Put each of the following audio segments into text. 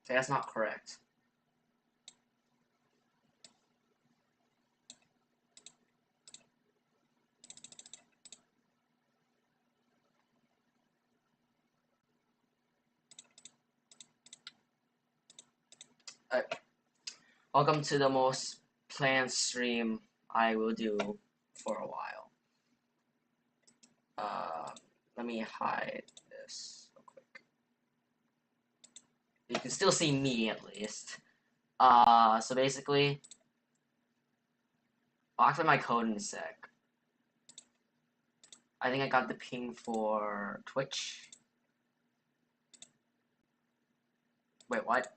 So that's not correct. Uh, Welcome to the most planned stream I will do for a while. Let me hide this real quick. You can still see me at least. So basically, I'll actually my code in a sec. I think I got the ping for Twitch. Wait, what?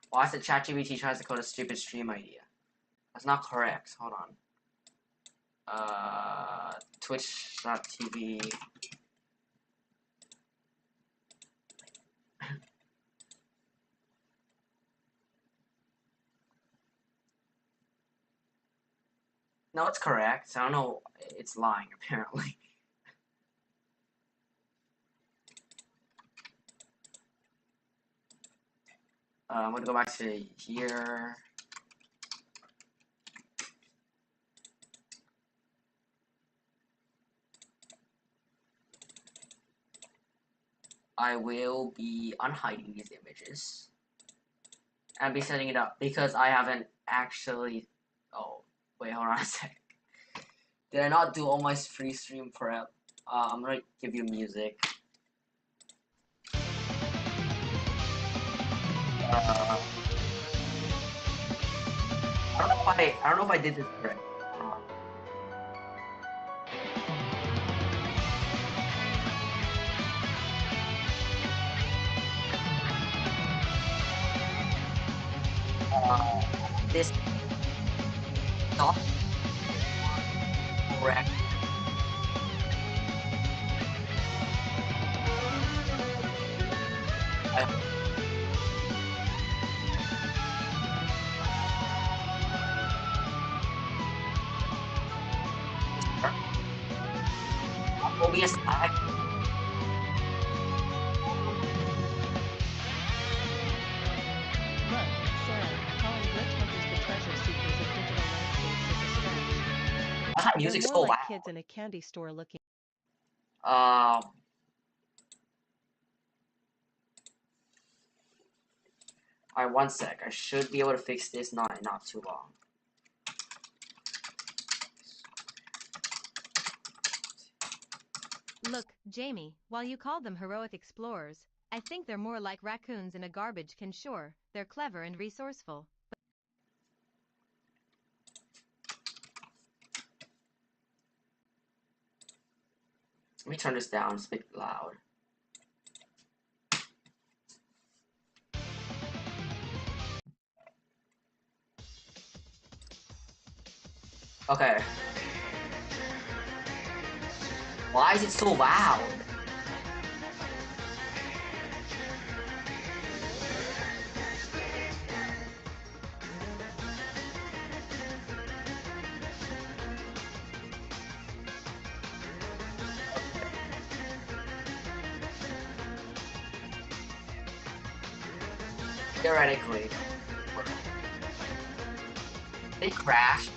Why is the ChatGPT tries to code a stupid stream idea? That's not correct. Hold on. Twitch.tv. No, it's correct. I don't know. It's lying, apparently. I'm gonna go back to here. I will be unhiding these images and be setting it up because I haven't actually. Oh, wait, hold on a sec. Did I not do all my free stream prep? I'm gonna give you music. I don't know if I did this correct. This not correct. OBS lag. Look, Sarah, calling glitch hunters the treasure seekers of digital landscapes is a stretch. Why is that They're music more so like loud? kids in a candy store looking. Alright, one sec. I should be able to fix this not too long. Look, Jamie, while you call them heroic explorers, I think they're more like raccoons in a garbage can. Sure, they're clever and resourceful. Let me turn this down. It's a bit loud. Okay. Why is it so loud? Theoretically. They crashed.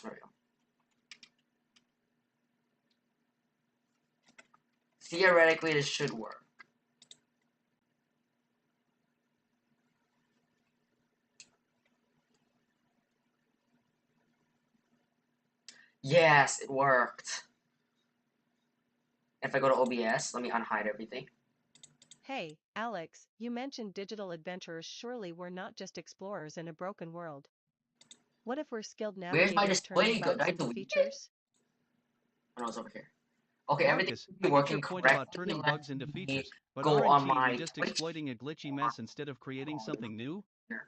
There we go. Theoretically, this should work. Yes, it worked. If I go to OBS, let me unhide everything. Hey, Alex, you mentioned digital adventurers. Surely we're not just explorers in a broken world. What if we're skilled Where's my navigators turning display? Go. bugs Did I into delete it? features? Oh, no, it's over here. Okay, everything Marcus, should be I get your working point about correctly. turning Let bugs into me features, but go on aren't you my just Twitch exploiting a glitchy mess instead of creating something new? here,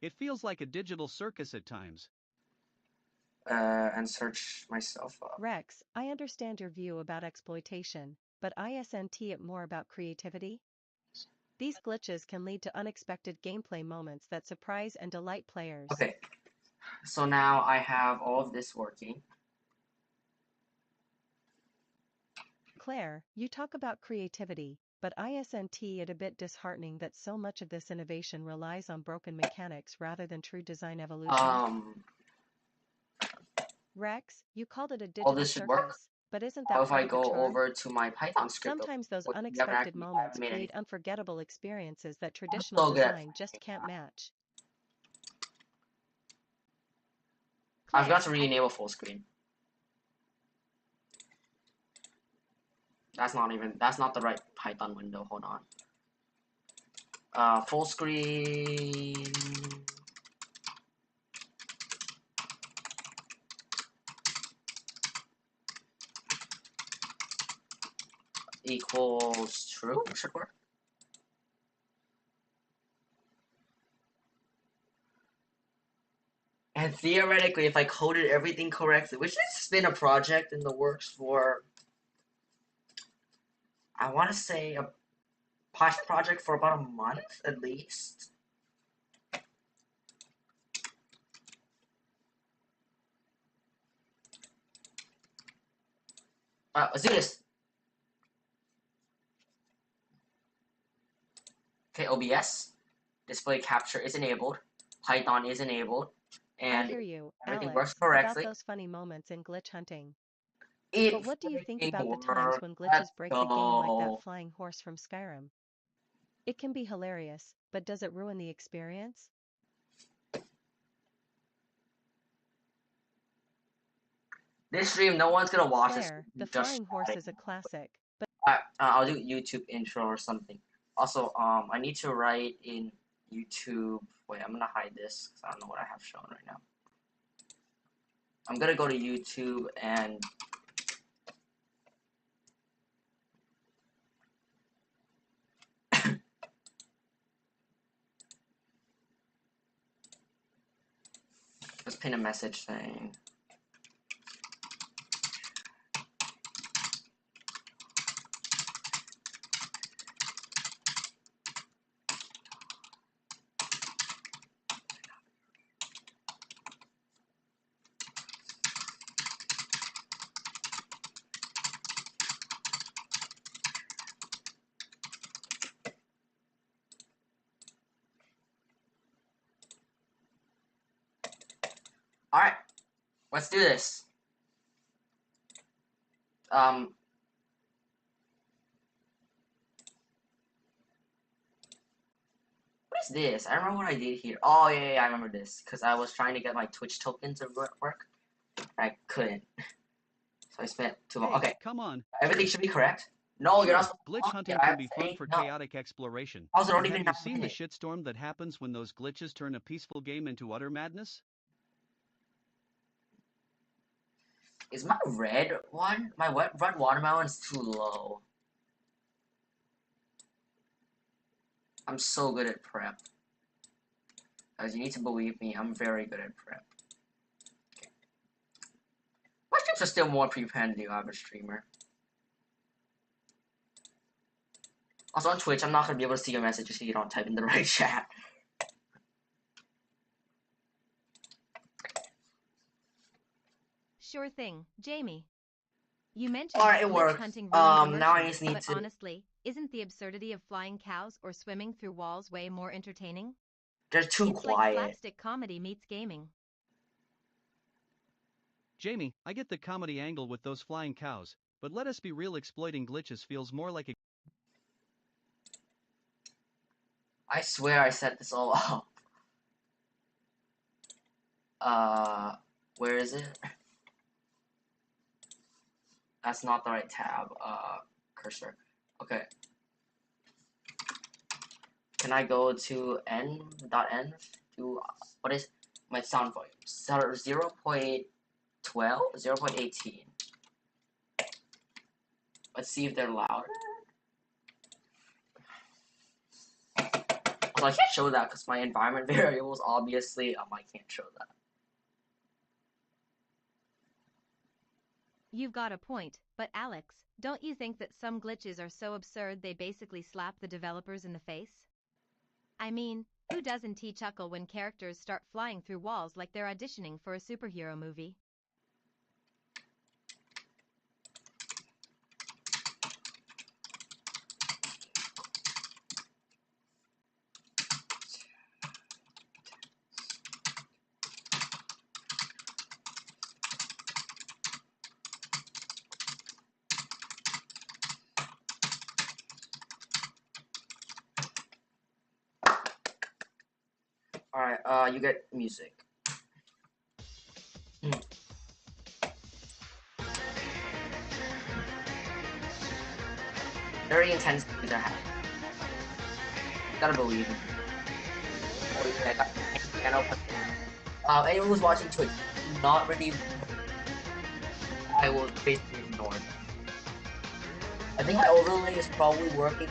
It feels like a digital circus at times. and search myself up. Rex, I understand your view about exploitation, but isn't it more about creativity? These glitches can lead to unexpected gameplay moments that surprise and delight players. Okay. So now I have all of this working. Claire, you talk about creativity, but isn't it a bit disheartening that so much of this innovation relies on broken mechanics rather than true design evolution? Rex, you called it a All digital this should work. circus, but isn't How that if part I of the go charm? over to my Python script? Sometimes those Which unexpected I moments haven't made create anything. unforgettable experiences that I'm traditional so good at design just can't match. I forgot Claire, to re-enable full screen. That's not the right Python window. Hold on. Full screen equals true. Should work. And theoretically, if I coded everything correctly, which has been a project in the works for, I want to say a Python project for about a month at least. Let's do this. Okay, OBS display capture is enabled, Python is enabled, I and hear you, everything Alex, works about correctly. those funny moments in glitch hunting. It But what do you think freaking about the times works. when Let's glitches break the game like that go. flying horse from Skyrim? It can be hilarious, but does it ruin the experience? This stream, no one's gonna watch this. Claire, the Just flying horse is a classic, but I'll do YouTube intro or something. Also, I need to write in YouTube. Wait, I'm gonna hide this because I don't know what I have shown right now. I'm gonna go to YouTube and just pin a message saying. All right, let's do this. What is this? I remember what I did here. Oh yeah, I remember this because I was trying to get my Twitch token to work. I couldn't, so I spent too long. Hey, Okay, come on. everything should be correct. No, you're not Sure, supposed to glitch talk yet. hunting I can haven't be said fun anything. for No, chaotic exploration. I was But already have been you 9 seen the minutes. shitstorm that happens when those glitches turn a peaceful game into utter madness? Is my red one? My red watermelon's too low. I'm so good at prep. As you need to believe me, I'm very good at prep. Okay. My streams are still more prepared than the average streamer. Also on Twitch, I'm not gonna be able to see your messages if you don't type in the right chat. sure thing, Jamie. You mentioned Alright, it glitch works. hunting ruins Now I immersion, just need but to. honestly, isn't the absurdity of flying cows or swimming through walls way more entertaining? They're too It's like quiet. slapstick comedy meets gaming. Jamie, I get the comedy angle with those flying cows, but let us be real, exploiting glitches feels more like a I swear I set this all up. Where is it? That's not the right tab. Cursor. Okay. Can I go to n.n? To what is my sound volume? 0.12, 0.18. Let's see if they're louder. Also, I can't show that because my environment variables obviously I can't show that. You've got a point, but Alex, don't you think that some glitches are so absurd they basically slap the developers in the face? I mean, Who doesn't chuckle when characters start flying through walls like they're auditioning for a superhero movie? Alright, you get music. Very intense things are happening. Gotta believe it. I know. Anyone who's watching Twitch, not really. I will basically ignore it. I think my overlay is probably working,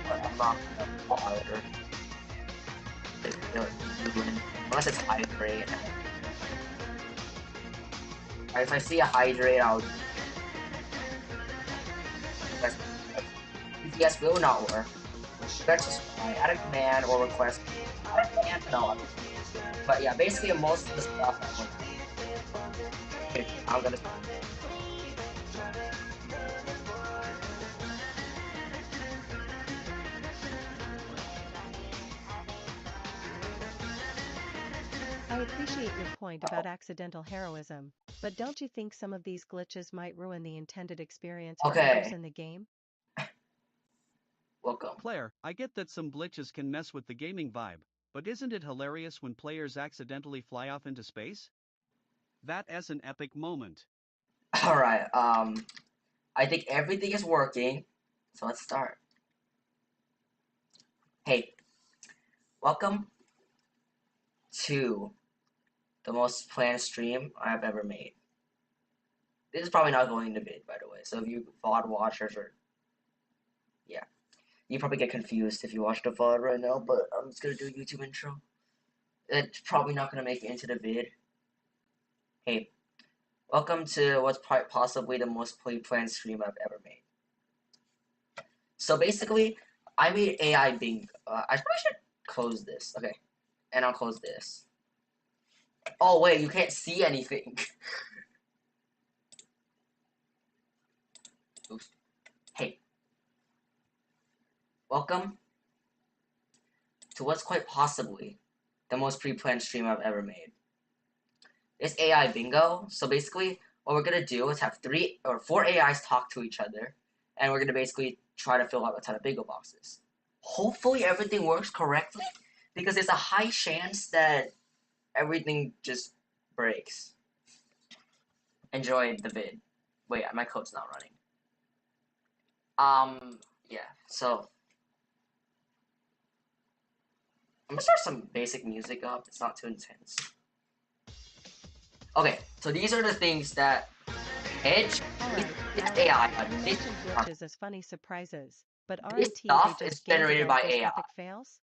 but I'm not gonna bother. Unless it's hydrate. If I see a hydrate, I'll. Yes, will not work. That's just fine. Add a command or request. Add a command, no. But yeah, basically most of the stuff I'm gonna. I appreciate your point about accidental heroism, but don't you think some of these glitches might ruin the intended experience for Okay. others in the game? Welcome. Claire, I get that some glitches can mess with the gaming vibe, but isn't it hilarious when players accidentally fly off into space? That is an epic moment. Alright, I think everything is working, so let's start. Hey, welcome to the most planned stream I've ever made. This is probably not going to vid, by the way, so if you VOD watchers or... Yeah. You probably get confused if you watch the VOD right now, but I'm just gonna do a YouTube intro. It's probably not gonna make it into the vid. Hey, welcome to what's possibly the most planned stream I've ever made. So basically, I made AI Bingo. I probably should close this. Okay, and I'll close this. Oh wait, you can't see anything. Oops. Hey, welcome to what's quite possibly the most pre-planned stream I've ever made. It's AI Bingo. So basically, what we're gonna do is have 3 or 4 AIs talk to each other, and we're gonna basically try to fill out a ton of bingo boxes. Hopefully, everything works correctly, because there's a high chance that everything just breaks. Enjoy the vid. Wait, my code's not running. Yeah, so I'm gonna start some basic music up. It's not too intense. Okay, so these are the things that Edge, Alright, it's AI. you mentioned glitches as funny surprises, but This aren't stuff they is just game generated by developers' AI. epic fails?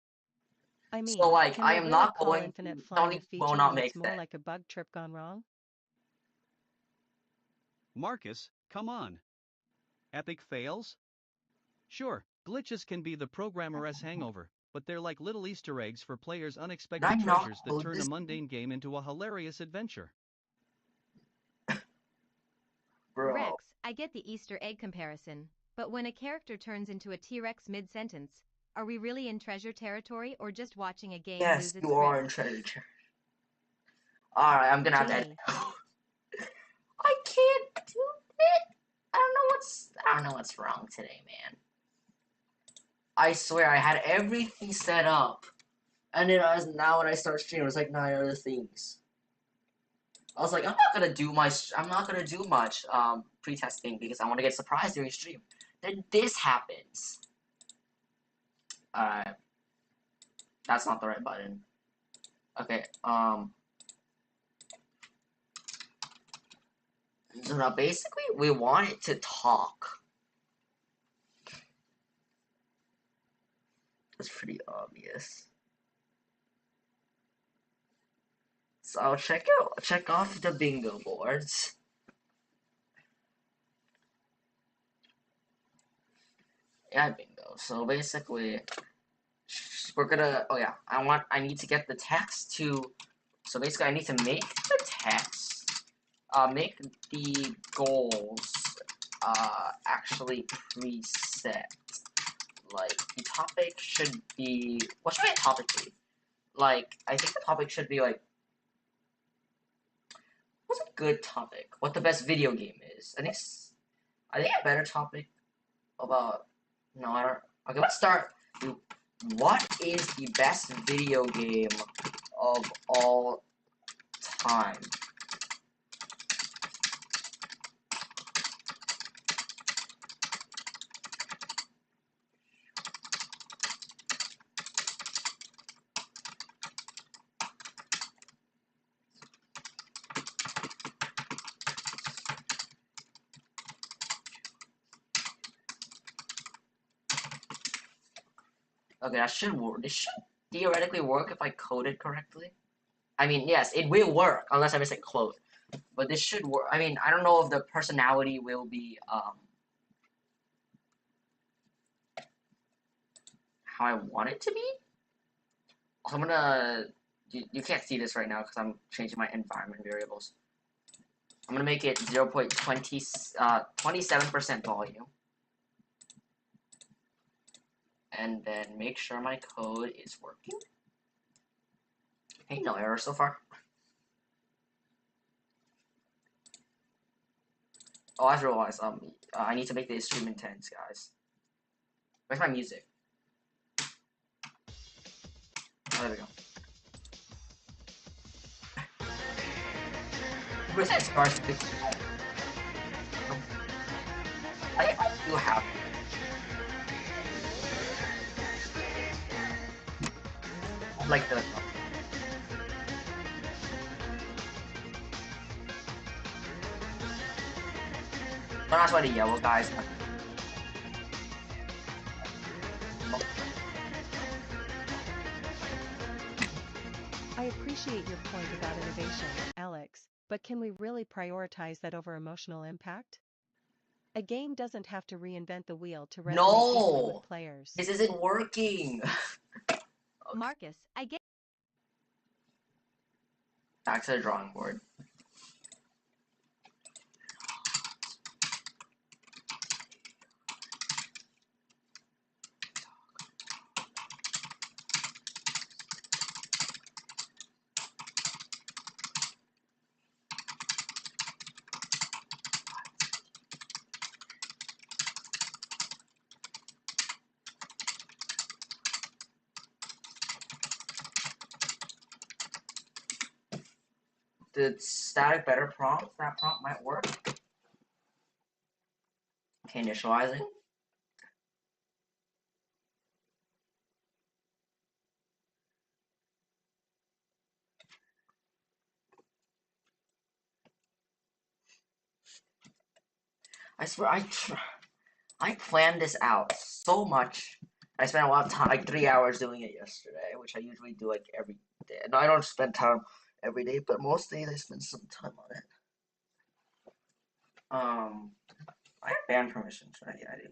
I mean, So like, can I they am really not call going. infinite Don't flying a will feature not when make it's more sense. like a bug trip gone wrong? Marcus, come on. Epic fails? Sure, glitches can be the programmer's hangover, but they're like little Easter eggs for players' unexpected Did I not treasures that code turn a this? mundane game into a hilarious adventure. Bro. Rex, I get the Easter egg comparison, but when a character turns into a T-Rex mid-sentence, are we really in treasure territory or just watching a game Yes, lose its you are grip? in treasure chest. Alright, I'm gonna have to edit. Jamie. I can't do it. I don't know what's wrong today, man. I swear I had everything set up, and then now when I start streaming, it was like 9 other things. I was like, I'm not gonna do much pre-testing because I want to get surprised during stream. Then this happens. Alright. That's not the right button. Okay, so now basically we want it to talk. That's pretty obvious. So I'll check off the bingo boards. Yeah, bingo. So basically, we're gonna. Oh yeah, I need to get the text to. So basically, I need to make the text. Make the goals. Actually preset. Like the topic should be. What should my topic be? Like I think the topic should be like. What's a good topic? What the best video game is? I think a better topic about. No, I don't. Okay, let's start. What is the best video game of all time? Okay, that should work. This should theoretically work if I code it correctly. I mean, yes, it will work unless I miss a code. But this should work. I mean, I don't know if the personality will be how I want it to be. I'm gonna. You can't see this right now because I'm changing my environment variables. I'm gonna make it 0.27% volume. And then make sure my code is working. Hey, no error so far. Oh, I realized I need to make the stream intense, guys. Where's my music? Oh, there we go. Where's that stars? I do have. Like the. Don't ask why the yellow guys. I appreciate your point about innovation, Alex, but can we really prioritize that over emotional impact? A game doesn't have to reinvent the wheel to resonate deeply No, with players. this isn't working. Marcus, I get. Back to the drawing board. The static better prompt, that prompt might work. Okay, initializing. I swear, I planned this out so much. I spent a lot of time, like 3 hours doing it yesterday, which I usually do like every day. No, I don't spend time every day, but most days I spend some time on it. I have band permissions, right? Yeah, I do.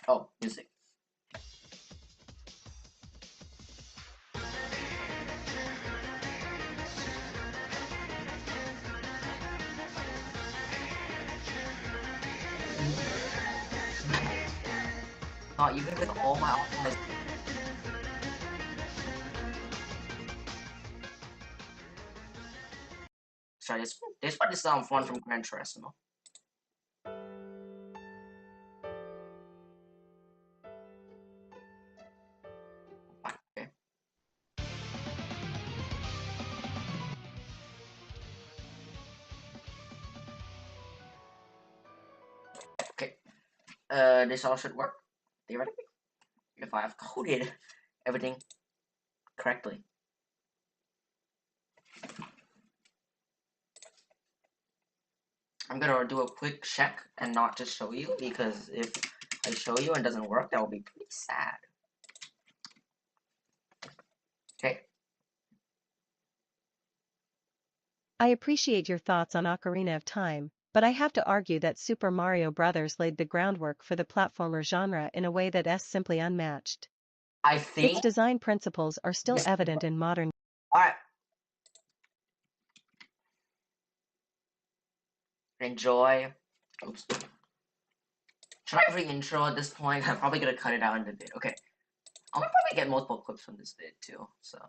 Oh, music. Not even with all my optimization. Sorry, this part is one from Gran Turismo. Okay. Okay. This all should work theoretically if I have coded everything correctly. I'm gonna do a quick check and not just show you, because if I show you and it doesn't work, that will be pretty sad. Okay. I appreciate your thoughts on Ocarina of Time, but I have to argue that Super Mario Bros. Laid the groundwork for the platformer genre in a way that is simply unmatched. I think Its design principles are still Yes. evident in modern. Alright. Enjoy. Oops. Should I re-intro at this point? I'm probably gonna cut it out in the vid. Okay. I'm gonna probably get multiple clips from this vid too, so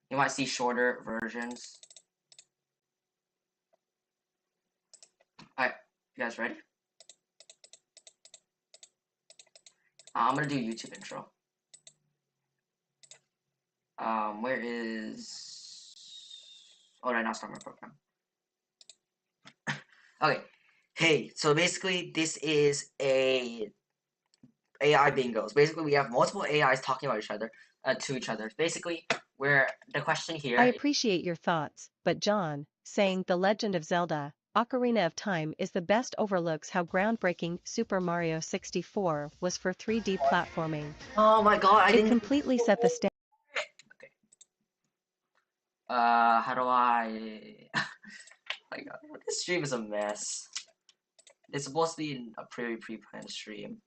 you might see shorter versions. Alright, you guys ready? I'm gonna do YouTube intro. Where is... Oh, did I not start my program? Okay. Hey, so basically this is a AI bingos. Basically, we have multiple AIs talking about each other, to each other. Basically, where the question here... I appreciate your thoughts, but John, saying The Legend of Zelda, Ocarina of Time is the best overlooks how groundbreaking Super Mario 64 was for 3D platforming. Oh my god, I It didn't... completely set the standard. Okay. How do I... Oh my god, this stream is a mess. It's supposed to be a pre-planned stream.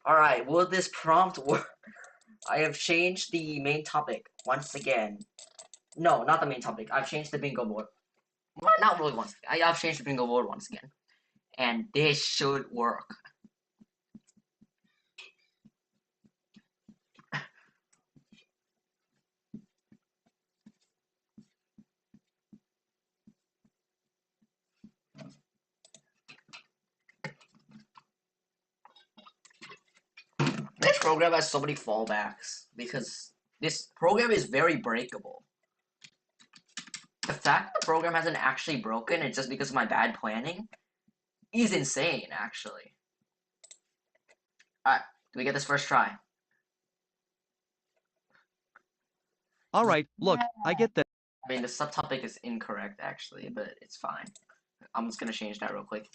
Alright, will this prompt work? I have changed the main topic once again. No, not the main topic. I've changed the bingo board. Well, not really once. I've changed the bingo board once again. And this should work. This program has so many fallbacks because this program is very breakable. The fact that the program hasn't actually broken, it's just because of my bad planning, is insane, actually. Alright, do we get this first try? Alright, look, I get that. I mean, the subtopic is incorrect, actually, but it's fine. I'm just gonna change that real quick.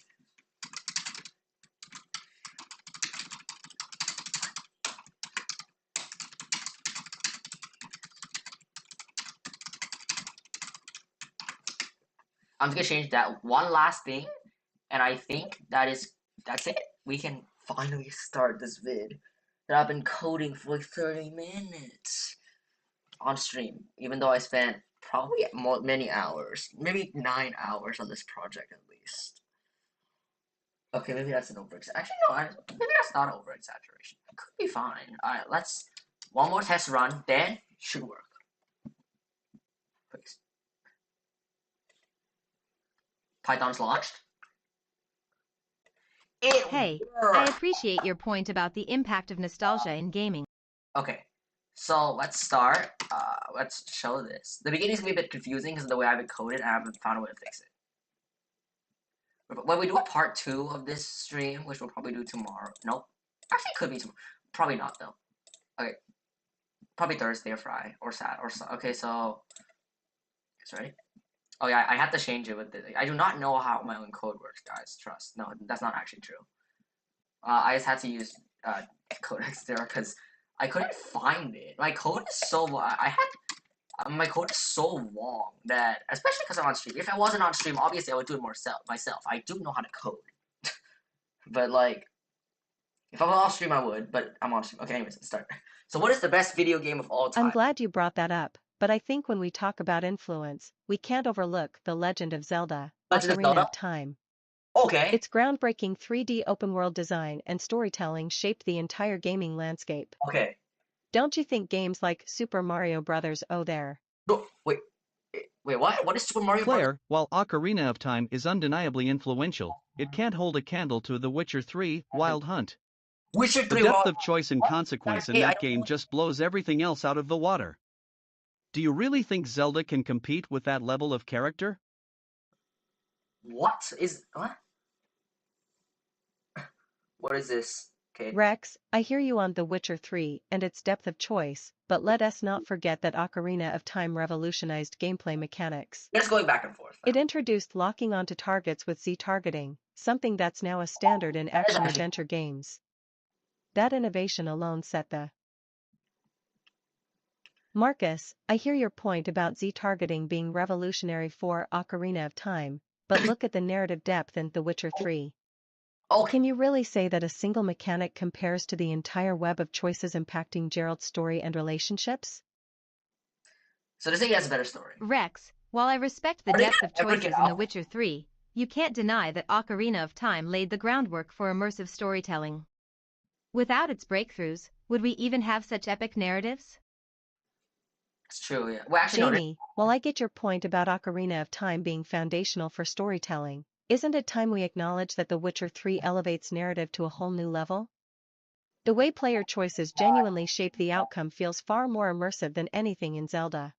I'm just gonna change that one last thing, and I think that's it. We can finally start this vid that I've been coding for like 30 minutes on stream, even though I spent probably many hours, maybe 9 hours on this project at least. Okay, maybe that's an over-exaggeration. Actually, no, maybe that's not an over-exaggeration. It could be fine. Alright, let's... One more test run, then it should work. Please. Python's launched. Hey, I appreciate your point about the impact of nostalgia in gaming. Okay, so let's start. Let's show this. The beginning's gonna be a bit confusing because of the way I have it coded, and I haven't found a way to fix it. When we do a part 2 of this stream, which we'll probably do tomorrow. Nope. Actually, it could be tomorrow. Probably not, though. Okay. Probably Thursday or Friday. Or Saturday. Okay, so... Ready? Oh yeah, I have to change it with the... I do not know how my own code works, guys. Trust. No, that's not actually true. I just had to use Codex there because I couldn't find it. My code is so... my code is so long that... Especially because I'm on stream. If I wasn't on stream, obviously I would do it myself. I do know how to code. But, like... If I was off stream, I would, but I'm on stream. Okay, anyways, let's start. So what is the best video game of all time? I'm glad you brought that up, but I think when we talk about influence, we can't overlook The Legend of Zelda, Ocarina of Time. Okay. Its groundbreaking 3D open-world design and storytelling shaped the entire gaming landscape. Okay. Don't you think games like Super Mario Bros. owe their No, wait, what? What is Super Mario Bros.? Claire, while Ocarina of Time is undeniably influential, it can't hold a candle to The Witcher 3 Wild Hunt. Witcher The 3 depth Wild. of choice and consequence in Hey, I that don't game know. just blows everything else out of the water. Do you really think Zelda can compete with that level of character? What is what? What is this? Okay. Rex, I hear you on The Witcher 3 and its depth of choice, but let us not forget that Ocarina of Time revolutionized gameplay mechanics. Just going back and forth. It introduced locking onto targets with Z-targeting, something that's now a standard in action-adventure games. That innovation alone set the Marcus, I hear your point about Z-targeting being revolutionary for Ocarina of Time, but look at the narrative depth in The Witcher 3. Oh, Can you really say that a single mechanic compares to the entire web of choices impacting Gerald's story and relationships? so they say he has a better story. Rex, while I respect the Are they depth gonna of ever get choices in The out? Witcher 3, you can't deny that Ocarina of Time laid the groundwork for immersive storytelling. Without its breakthroughs, would we even have such epic narratives? It's true, yeah. Well, actually, no. Jamie, while I get your point about Ocarina of Time being foundational for storytelling, isn't it time we acknowledge that The Witcher 3 elevates narrative to a whole new level? The way player choices genuinely shape the outcome feels far more immersive than anything in Zelda.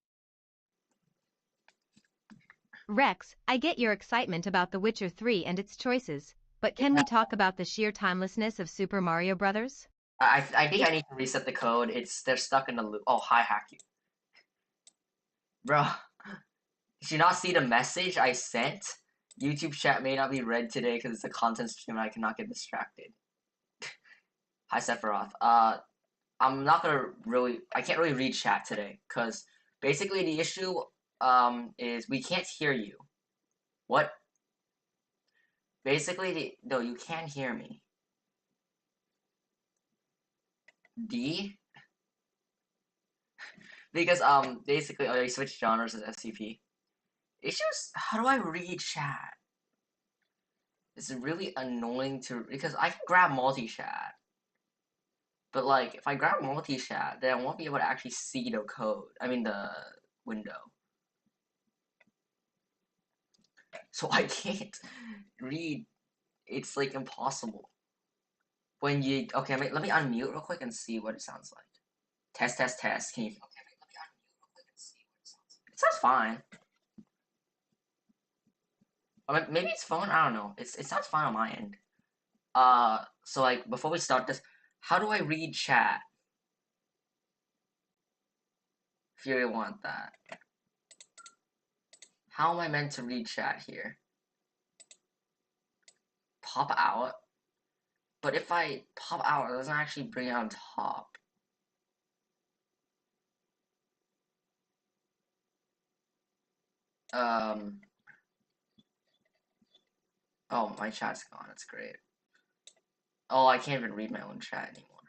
Rex, I get your excitement about The Witcher 3 and its choices, but can we talk about the sheer timelessness of Super Mario Bros.? I think I need to reset the code. They're stuck in the loop. Oh, hi, hack you, bro. Did you not see the message I sent? YouTube chat may not be read today because it's a content stream and I cannot get distracted. Hi, Sephiroth. I'm not gonna really. I can't really read chat today because basically the issue is we can't hear you. What? Basically, no, you can hear me. D? Because basically, oh, you switched genres as SCP. It's just how do I read chat? It's really annoying because I can grab multi-chat, but like if I grab multi-chat, then I won't be able to actually see the code. I mean the window. So I can't read. It's like impossible. When you okay, let me unmute real quick and see what it sounds like. Test, test, test. Can you? Okay, let me unmute real quick and see what it sounds like. It sounds fine. Or maybe it's phone. I don't know. It sounds fine on my end. So like before we start this, how do I read chat? If you really want that, how am I meant to read chat here? Pop out. But if I pop out, it doesn't actually bring it on top. Oh, my chat's gone. That's great. Oh, I can't even read my own chat anymore.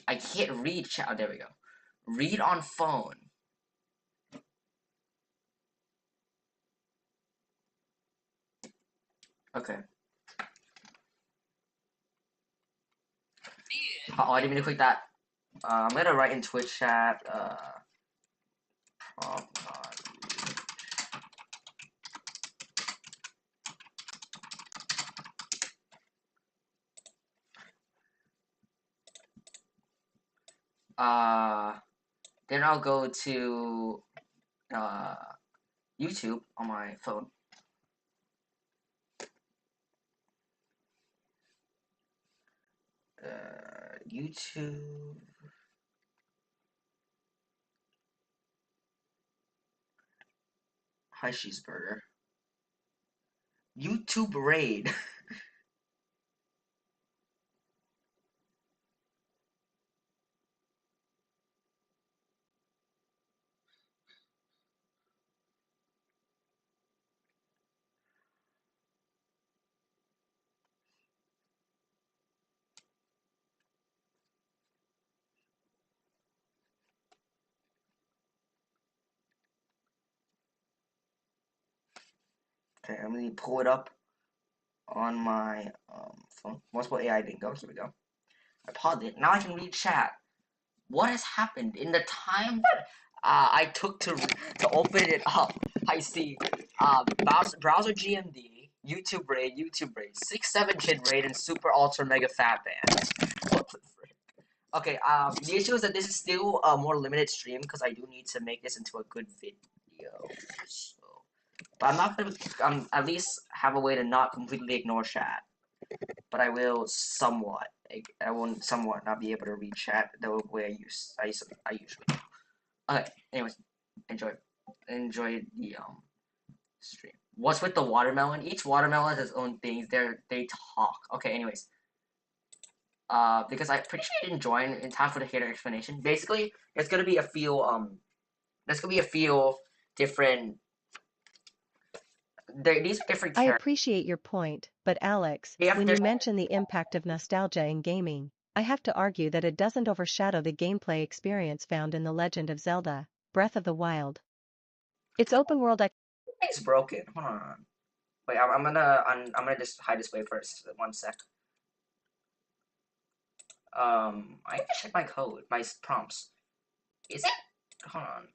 I can't read chat. Oh, there we go. Read on phone. Okay. Oh, I didn't mean to click that. I'm gonna write in Twitch chat. Prompt not then I'll go to YouTube on my phone. YouTube. Hi, cheeseburger. YouTube raid. Okay, I'm gonna pull it up on my phone. Multiple AI bingo. Here we go. I paused it. Now I can read chat. What has happened in the time that I took to open it up? I see browser GMD, YouTube raid, 6-7 kid raid, and super ultra mega fat band. What the frick? Okay, the issue is that this is still a more limited stream because I do need to make this into a good video. So, but I'm not gonna at least have a way to not completely ignore chat. But I will somewhat. I will somewhat not be able to read chat the way I usually do. Okay. Anyways, enjoy the stream. What's with the watermelon? Each watermelon has its own things. They talk. Okay. Anyways, because I pretty sure I didn't join in time for the hater explanation. Basically, there's gonna be a few different. These are different I characters. appreciate your point, but Alex, Yeah, when there's- you mention the impact of nostalgia in gaming, I have to argue that it doesn't overshadow the gameplay experience found in The Legend of Zelda: Breath of the Wild. Its open world It's broken. Hold on. Wait, I'm gonna just hide this way first. 1 sec. I have to check my code, my prompts. Is it? Hold on.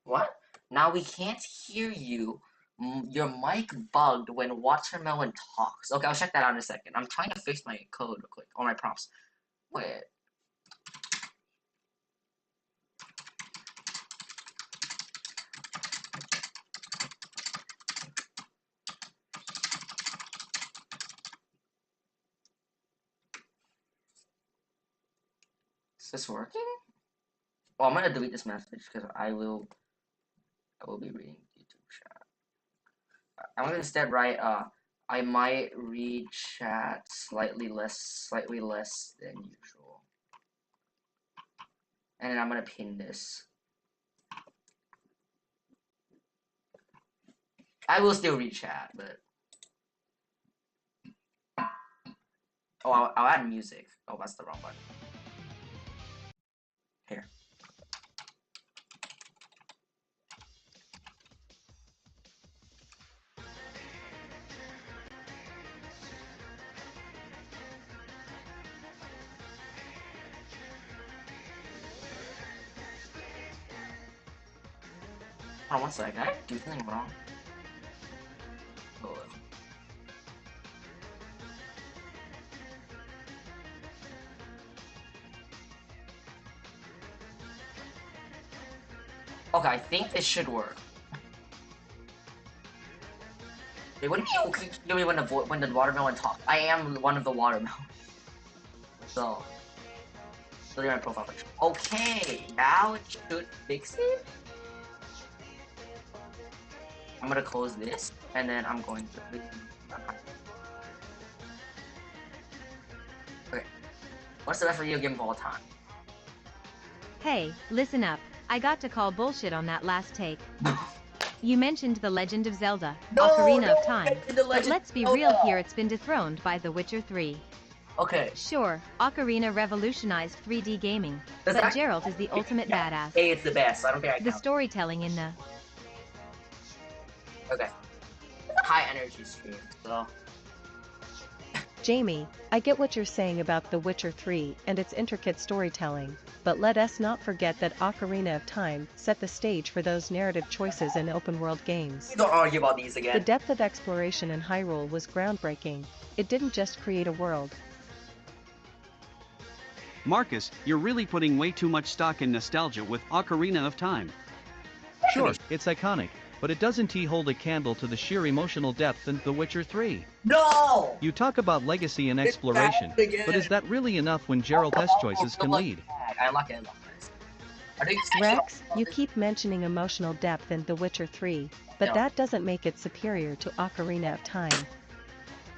What? Now we can't hear you. Your mic bugged when Watermelon talks. Okay, I'll check that out in a second. I'm trying to fix my code real quick, or my prompts. Wait. Is this working? Well, I'm gonna delete this message because I will be reading YouTube chat. I'm gonna instead write I might read chat slightly less than usual. And then I'm gonna pin this. I will still read chat, but oh, I'll add music. Oh, that's the wrong button. Here. Hold on 1 second. Did I do something wrong? Oh. Okay, I think this should work. It wouldn't be okay to me when the watermelon talks. I am one of the watermelon. So my profile picture. Okay, now it should fix it. I'm gonna close this, and then I'm going to. Okay. What's the best video game of all time? Hey, listen up. I got to call bullshit on that last take. You mentioned The Legend of Zelda: Ocarina of Time, but let's be real here, it's been dethroned by The Witcher 3. Okay. Sure, Ocarina revolutionized 3D gaming, Does but that- Geralt is the ultimate badass. Hey, it's the best. I don't think I The count. storytelling in the Okay. High energy stream, so. Jamie, I get what you're saying about The Witcher 3 and its intricate storytelling, but let us not forget that Ocarina of Time set the stage for those narrative choices in open-world games. We don't argue about these The again. depth of exploration in Hyrule was groundbreaking. It didn't just create a world. Marcus, you're really putting way too much stock in nostalgia with Ocarina of Time. Sure, it's iconic, but it doesn't hold a candle to the sheer emotional depth in The Witcher 3. No! You talk about legacy and exploration, bad again. but is that really enough when Geralt S choices can lead? I like it. I think Rex, you keep mentioning emotional depth in The Witcher 3, but Yeah. that doesn't make it superior to Ocarina of Time.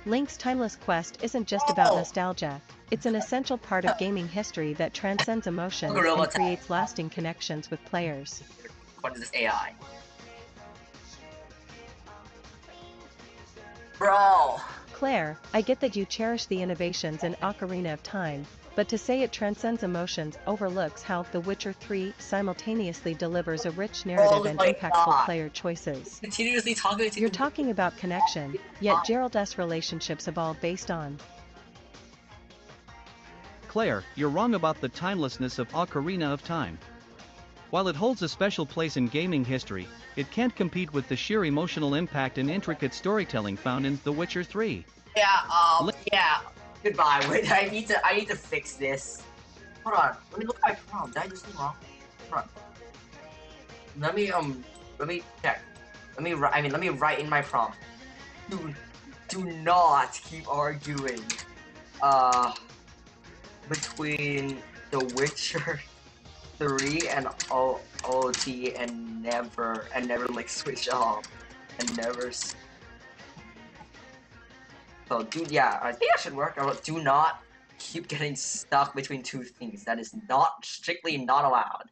Link's timeless quest isn't just about Oh. nostalgia, it's an essential part of gaming history that transcends emotions Gorilla and creates lasting connections with players. What is this AI? Bro! Claire, I get that you cherish the innovations in Ocarina of Time, but to say it transcends emotions overlooks how The Witcher 3 simultaneously delivers a rich narrative and my impactful God. player choices. Continuously talking to You're talking about connection, yet Gerald's relationships evolve based on. Claire, you're wrong about the timelessness of Ocarina of Time. While it holds a special place in gaming history, it can't compete with the sheer emotional impact and intricate storytelling found in The Witcher 3. Yeah. Goodbye. Wait, I need to fix this. Hold on. Let me look at my prompt. Did I do something wrong? Hold on. Let me check. Let me write in my prompt. Do not keep arguing. Between The Witcher 3 and OT and never like switch off and never. So dude, yeah, I think that should work. Do not keep getting stuck between two things. That is not strictly not allowed.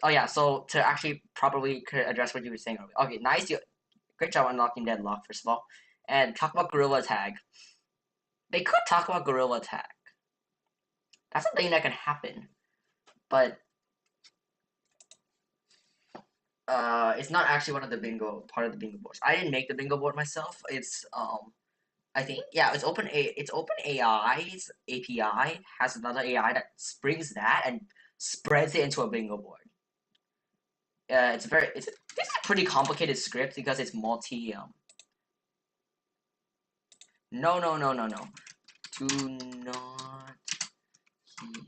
Oh yeah, so to actually properly address what you were saying. Okay, nice. Great job unlocking Deadlock, first of all. And talk about Gorilla Tag. They could talk about Gorilla Tag. That's a thing that can happen. But it's not actually one of the part of the bingo boards. I didn't make the bingo board myself. It's I think it's OpenAI's API has another AI that springs that and spreads it into a bingo board. It's a pretty complicated script because it's multi. No. Do not keep.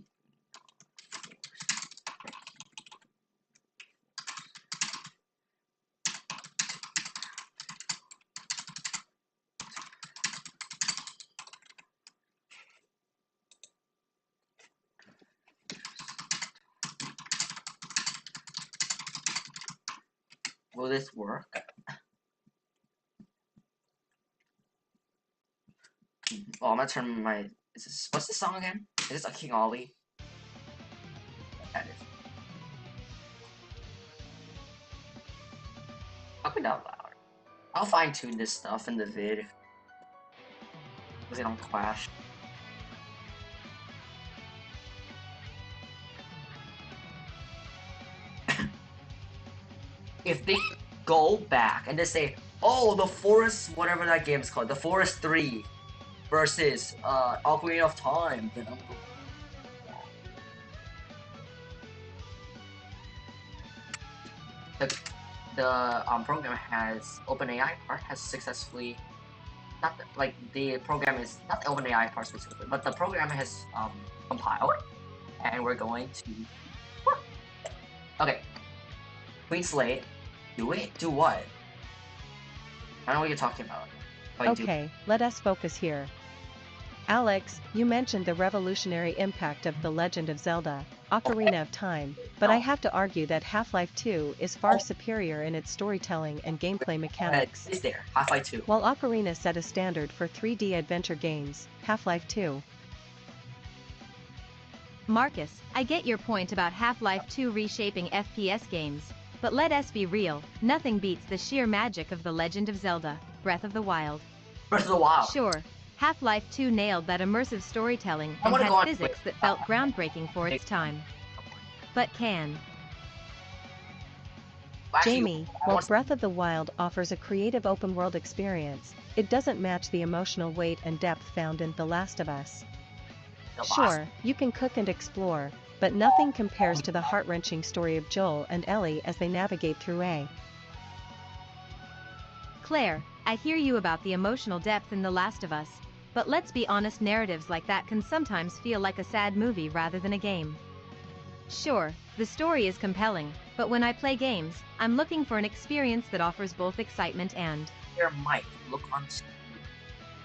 Will this work? Oh, I'm gonna turn my. What's this song again? Is this a King Ollie? That is. Talk it out loud. I'll fine tune this stuff in the vid. Because they don't clash. If they go back and they say, oh, the Forest, whatever that game's called, the Forest 3 versus Ocarina of Time, then I'm going. The program has OpenAI part has successfully the program is not the OpenAI part specifically, but the program has compiled, and we're going to work. Okay, Queen Slate, do it. Do what? I don't know what you're talking about. Okay, let us focus here. Alex, you mentioned the revolutionary impact of The Legend of Zelda, Ocarina of Time, but I have to argue that Half-Life 2 is far superior in its storytelling and gameplay mechanics. Is there Half-Life 2? While Ocarina set a standard for 3D adventure games, Half-Life 2. Marcus, I get your point about Half-Life 2 reshaping FPS games, but let us be real, nothing beats the sheer magic of The Legend of Zelda, Breath of the Wild. Breath of the Wild. Sure, Half-Life 2 nailed that immersive storytelling and had physics that felt groundbreaking for its time. But can Jamie, while Breath of the Wild offers a creative open-world experience, it doesn't match the emotional weight and depth found in The Last of Us. Sure, you can cook and explore, but nothing compares to the heart-wrenching story of Joel and Ellie as they navigate through A. Claire, I hear you about the emotional depth in The Last of Us, but let's be honest, narratives like that can sometimes feel like a sad movie rather than a game. Sure, the story is compelling, but when I play games, I'm looking for an experience that offers both excitement and... Your mic, look on screen.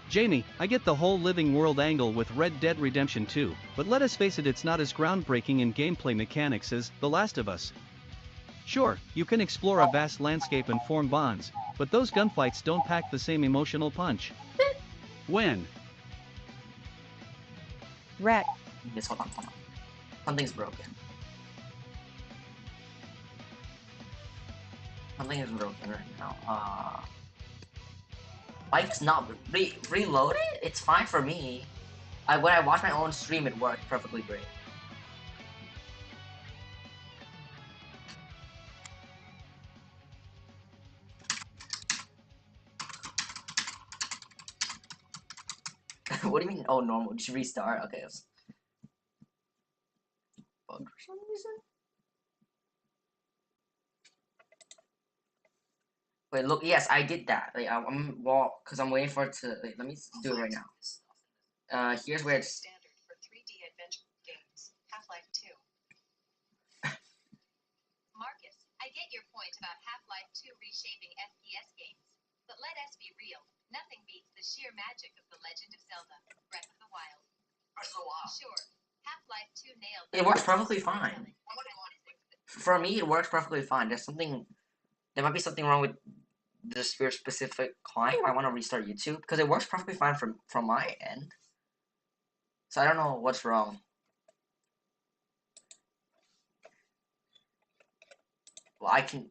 Jamie, I get the whole living world angle with Red Dead Redemption 2, but let us face it, it's not as groundbreaking in gameplay mechanics as The Last of Us. Sure, you can explore a vast landscape and form bonds, but those gunfights don't pack the same emotional punch. When? Rat. Yes, hold on. Something's broken. Something is broken right now. bike's not reloaded? It's fine for me. When I watch my own stream, it worked perfectly great. What do you mean? Oh, normal. Did you restart? Okay. It was bugged for some reason. Wait, look. Yes, I did that. Like, because I'm waiting for it to. Wait, let me do it right now. Here's where it's standard for 3D adventure games. Half-Life 2. Marcus, I get your point about Half-Life 2 reshaping FPS games, but let us be real. Nothing beats the sheer magic of The Legend of Zelda: Breath of the Wild. Sure, Half-Life 2 nailed It works perfectly fine. For me, it works perfectly fine. There might be something wrong with this your specific client. I want to restart YouTube because it works perfectly fine from my end. So I don't know what's wrong. Well, I can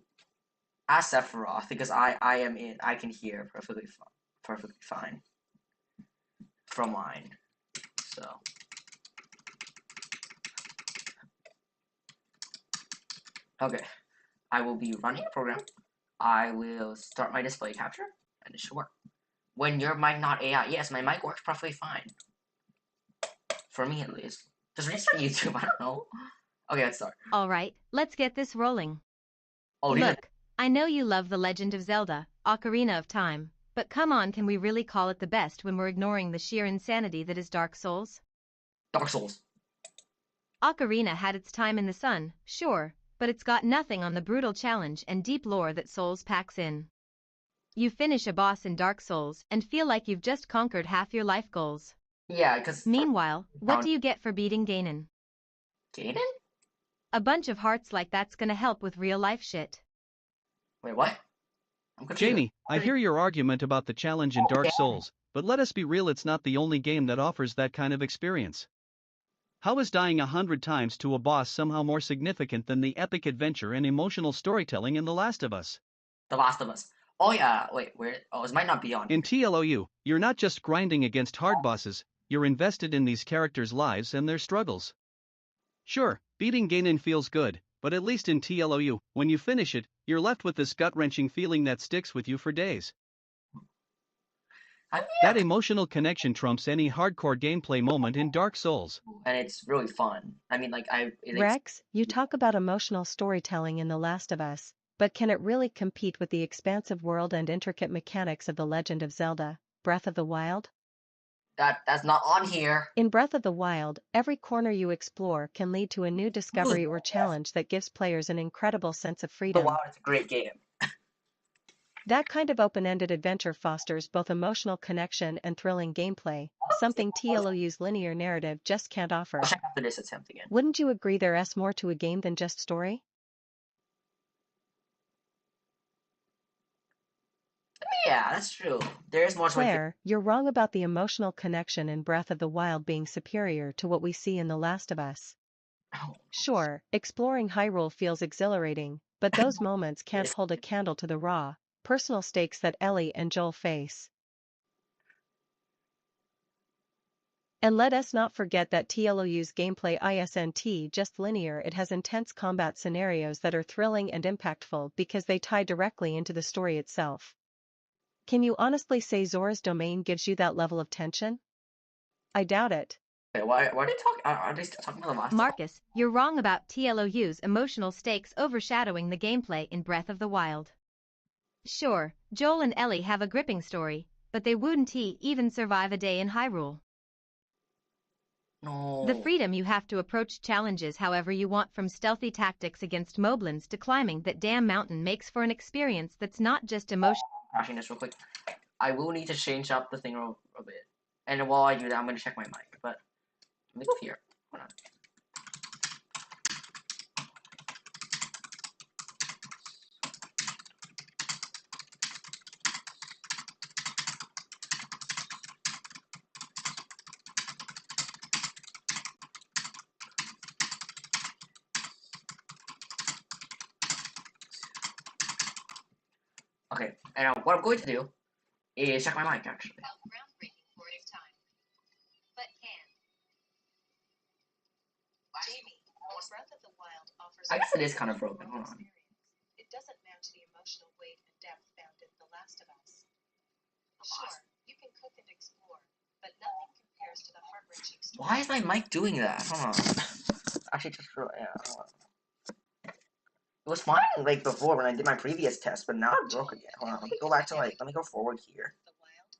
ask Sephiroth because I can hear perfectly fine from mine. So okay, I will be running a program. I will start my display capture, and it should work. When your mic not AI, yes, my mic works perfectly fine. For me, at least. Just restart YouTube, I don't know. Okay, let's start. Alright, let's get this rolling. Oh, Look, I know you love The Legend of Zelda: Ocarina of Time, but come on, can we really call it the best when we're ignoring the sheer insanity that is Dark Souls? Dark Souls. Ocarina had its time in the sun, sure, but it's got nothing on the brutal challenge and deep lore that Souls packs in. You finish a boss in Dark Souls and feel like you've just conquered half your life goals. Yeah, because... Meanwhile, what do you get for beating Ganon? Ganon? A bunch of hearts like that's gonna help with real-life shit. Wait, what? I'm confused. Jamie, I hear your argument about the challenge in Dark Souls, but let us be real, it's not the only game that offers that kind of experience. How is dying 100 times to a boss somehow more significant than the epic adventure and emotional storytelling in The Last of Us? The Last of Us. Oh yeah, wait, where? Oh, it might not be on. In TLOU, you're not just grinding against hard bosses, you're invested in these characters' lives and their struggles. Sure, beating Ganon feels good, but at least in TLOU, when you finish it, you're left with this gut-wrenching feeling that sticks with you for days. That emotional connection trumps any hardcore gameplay moment in Dark Souls. And it's really fun. I mean, like, Rex, you talk about emotional storytelling in The Last of Us, but can it really compete with the expansive world and intricate mechanics of The Legend of Zelda: Breath of the Wild? That's not on here. In Breath of the Wild, every corner you explore can lead to a new discovery or challenge that gives players an incredible sense of freedom. The Wild is a great game. That kind of open-ended adventure fosters both emotional connection and thrilling gameplay, something TLOU's linear narrative just can't offer. I'll check after this attempt again. Wouldn't you agree there's more to a game than just story? Yeah, that's true. There is more to it. Claire, you're wrong about the emotional connection in Breath of the Wild being superior to what we see in The Last of Us. Oh. Sure, exploring Hyrule feels exhilarating, but those moments can't hold a candle to the raw, personal stakes that Ellie and Joel face. And let us not forget that TLOU's gameplay isn't just linear, it has intense combat scenarios that are thrilling and impactful because they tie directly into the story itself. Can you honestly say Zora's Domain gives you that level of tension? I doubt it. Wait, why are they talking? Are they still talking about the last? Marcus, you're wrong about TLOU's emotional stakes overshadowing the gameplay in Breath of the Wild. Sure, Joel and Ellie have a gripping story, but they wouldn't even survive a day in Hyrule. No. The freedom you have to approach challenges however you want, from stealthy tactics against moblins to climbing that damn mountain, makes for an experience that's not just emotional. Crashing this real quick. I will need to change up the thing a bit. And while I do that, I'm going to check my mic. But let me go here. Hold on. Okay, and what I'm going to do Yeah, check my mic actually. Groundbreaking period of time. But can. Jamie, while Breath of the Wild offers I guess it is kind of broken. Hold on. it doesn't match the emotional weight and depth found in The Last of Us. Sure, you can cook and explore, but nothing compares to the heart-wrenching story. Why is my mic doing that? Hold on. Actually, just for hold on. It was fine like before when I did my previous test, but now it broke again. Hold on. Let me go back to let me go forward here. The Wild.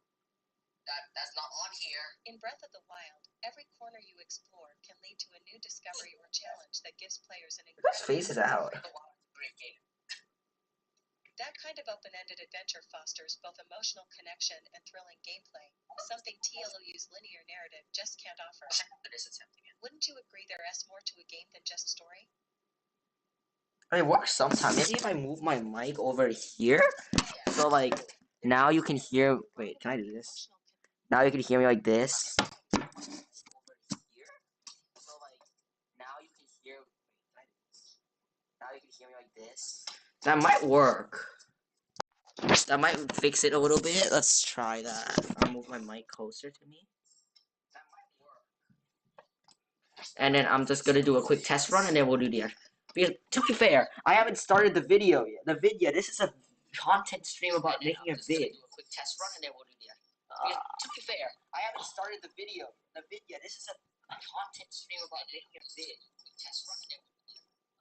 That's not on here. In Breath of the Wild, every corner you explore can lead to a new discovery or challenge that gives players an His face is out. That kind of open-ended adventure fosters both emotional connection and thrilling gameplay, something TLOU's linear narrative just can't offer. Wouldn't you agree there is more to a game than just story? It works sometimes. Maybe if I move my mic over here, so like now you can hear. Wait, can I do this? Now you can hear me like this. That might work. That might fix it a little bit. Let's try that. I'll move my mic closer to me. And then I'm just gonna do a quick test run, and then we'll do the actual. Because to be fair, I haven't started the video yet. This is a content stream about making a vid. To be fair, I haven't started the video. This is a content stream about making a vid.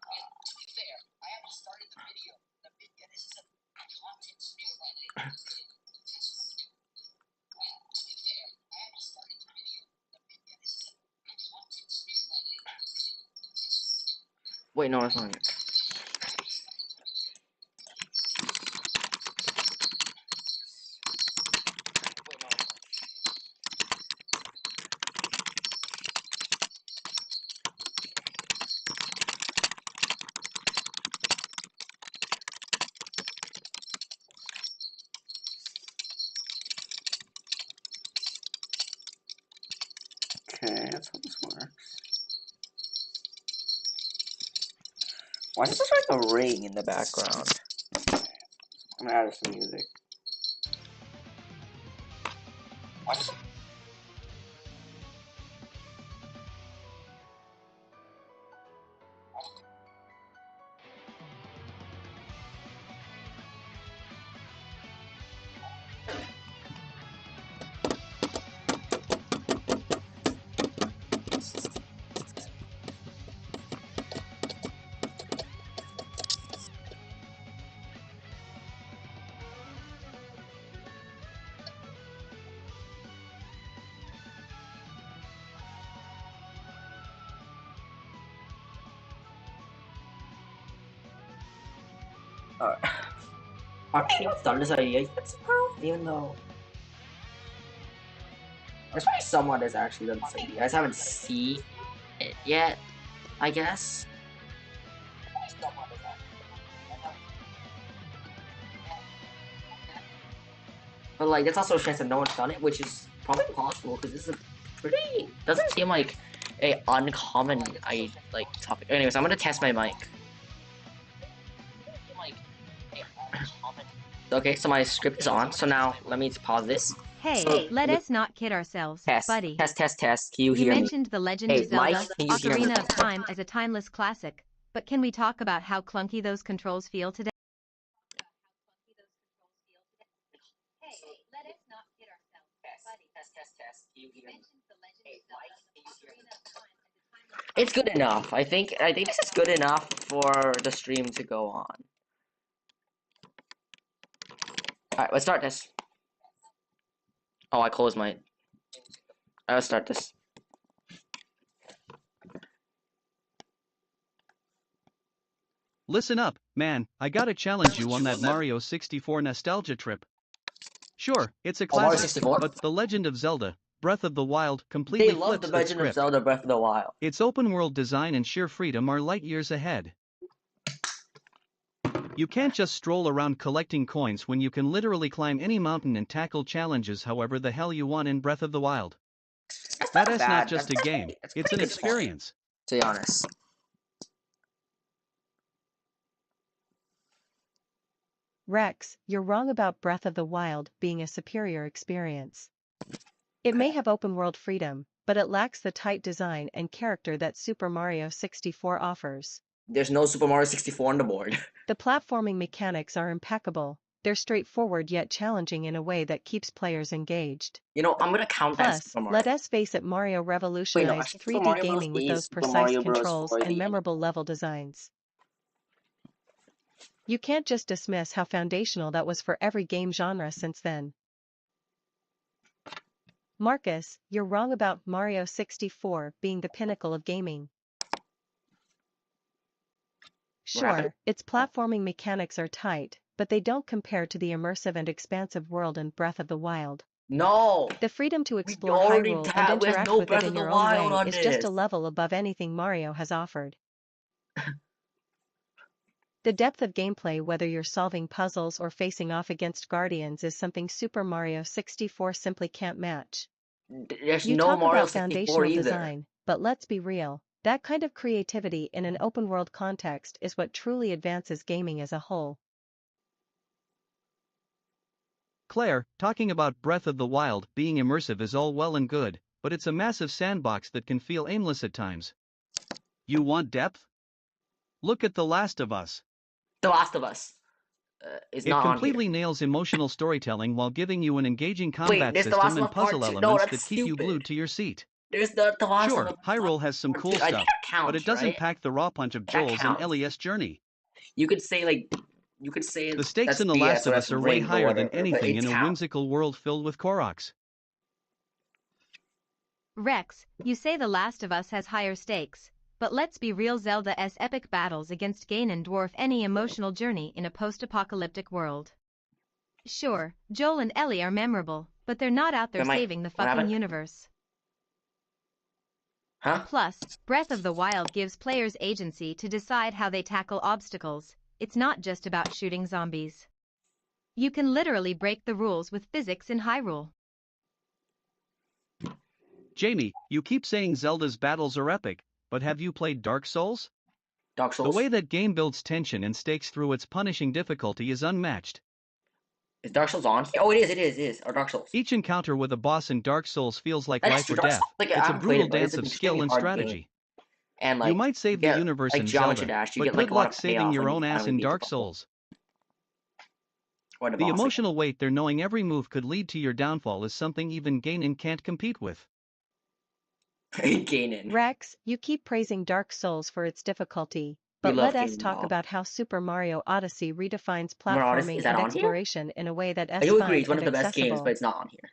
To be fair, I haven't started the video. This is a content stream about making a vid. To be fair, I haven't started the video. This is a content stream about making a vid. Wait, no, that's not it. Okay, that's how this works. Why is there like a ring in the background? I'm gonna add some music. What? I think I've done this idea even though there's probably someone that's actually done this idea. I just haven't seen it yet, I guess. But like, there's also a chance that no one's done it, which is probably possible because this is a pretty doesn't seem like a uncommon topic. Anyways, I'm gonna test my mic. Okay, so my script is on. So now let me pause this. Hey, So, let us not kid ourselves, buddy. Test. Can you You hear me? mentioned The Legend Hey, of Zelda, Mike, can you hear me? Ocarina of Time as a timeless classic, but can we talk about how clunky those controls feel today? Hey, let us not kid ourselves, buddy. Test. Can you hear me? Hey, Mike, can you hear me? It's good enough. I think this is good enough for the stream to go on. Alright, let's start this. Oh, I closed my... Let's start this. Listen up, man, I gotta challenge you on that Mario 64 nostalgia trip. Sure, it's a Mario classic, 64? but The Legend of Zelda, Breath of the Wild completely They love flips The the Legend of script. Zelda Breath of the Wild. Its open-world design and sheer freedom are light years ahead. You can't just stroll around collecting coins when you can literally climb any mountain and tackle challenges however the hell you want in Breath of the Wild. That's not just a game, it's an experience. To be honest. Rex, you're wrong about Breath of the Wild being a superior experience. It may have open-world freedom, but it lacks the tight design and character that Super Mario 64 offers. There's no Super Mario 64 on the board. The platforming mechanics are impeccable. They're straightforward yet challenging in a way that keeps players engaged. You know, I'm gonna count that Plus, Super Mario. let us face it, Mario revolutionized actually, Super 3D Mario Bros. gaming with is those Super precise Mario Bros. controls for and the- memorable level designs. You can't just dismiss how foundational that was for every game genre since then. Marcus, you're wrong about Mario 64 being the pinnacle of gaming. Sure, its platforming mechanics are tight, but they don't compare to the immersive and expansive world in Breath of the Wild. No! The freedom to explore already Hyrule have- and we have interact no with Breath it of in the your own Wild way on is just a this. level above anything Mario has offered. The depth of gameplay, whether you're solving puzzles or facing off against guardians, is something Super Mario 64 simply can't match. There's You no talk Mario about 64 foundational either. design, but let's be real, that kind of creativity in an open-world context is what truly advances gaming as a whole. Claire, talking about Breath of the Wild being immersive is all well and good, but it's a massive sandbox that can feel aimless at times. You want depth? Look at The Last of Us. The Last of Us is It not completely on nails emotional storytelling while giving you an engaging here. Wait, combat there's The Last system of and Us Part puzzle 2. No, elements that's that keep you stupid. glued to your seat. There's the Last Sure, of Us Hyrule has some Part cool 2. I think stuff, that counts, but it doesn't right? pack the raw punch of That Joel's and counts. Elias' journey. You could say The stakes that's in The BS, Last or of that's Us are way rigged or higher than whatever, but anything it in a counts. whimsical world filled with Koroks. Rex, you say The Last of Us has higher stakes, but let's be real, Zelda's epic battles against Ganon dwarf any emotional journey in a post-apocalyptic world. Sure, Joel and Ellie are memorable, but they're not out there saving the fucking happened? universe. Huh? Plus, Breath of the Wild gives players agency to decide how they tackle obstacles. It's not just about shooting zombies. You can literally break the rules with physics in Hyrule. Jamie, you keep saying Zelda's battles are epic, but have you played Dark Souls? Dark Souls? The way that game builds tension and stakes through its punishing difficulty is unmatched. Is Dark Souls on here? Oh, it is. Or Dark Souls. Each encounter with a boss in Dark Souls feels like That's life true. or Dark death. Souls, I It's a haven't played brutal it, but dance it's of an skill and extremely hard game. strategy. And You might save the get, universe in Geometry Zelda, Dash, you but get good a lot luck of saving payoff your when own you ass finally in beat the Dark boss. Souls. Or the The boss again. emotional weight there, knowing every move could lead to your downfall, is something even Ganon can't compete with. Ganon. Rex, you keep praising Dark Souls for its difficulty, but love let us Ganon, talk Bob. about how Super Mario Odyssey redefines Mario Odyssey, platforming is that and on here? exploration in a way that I is do fun agree, it's one and of the best games, accessible. but it's not on here.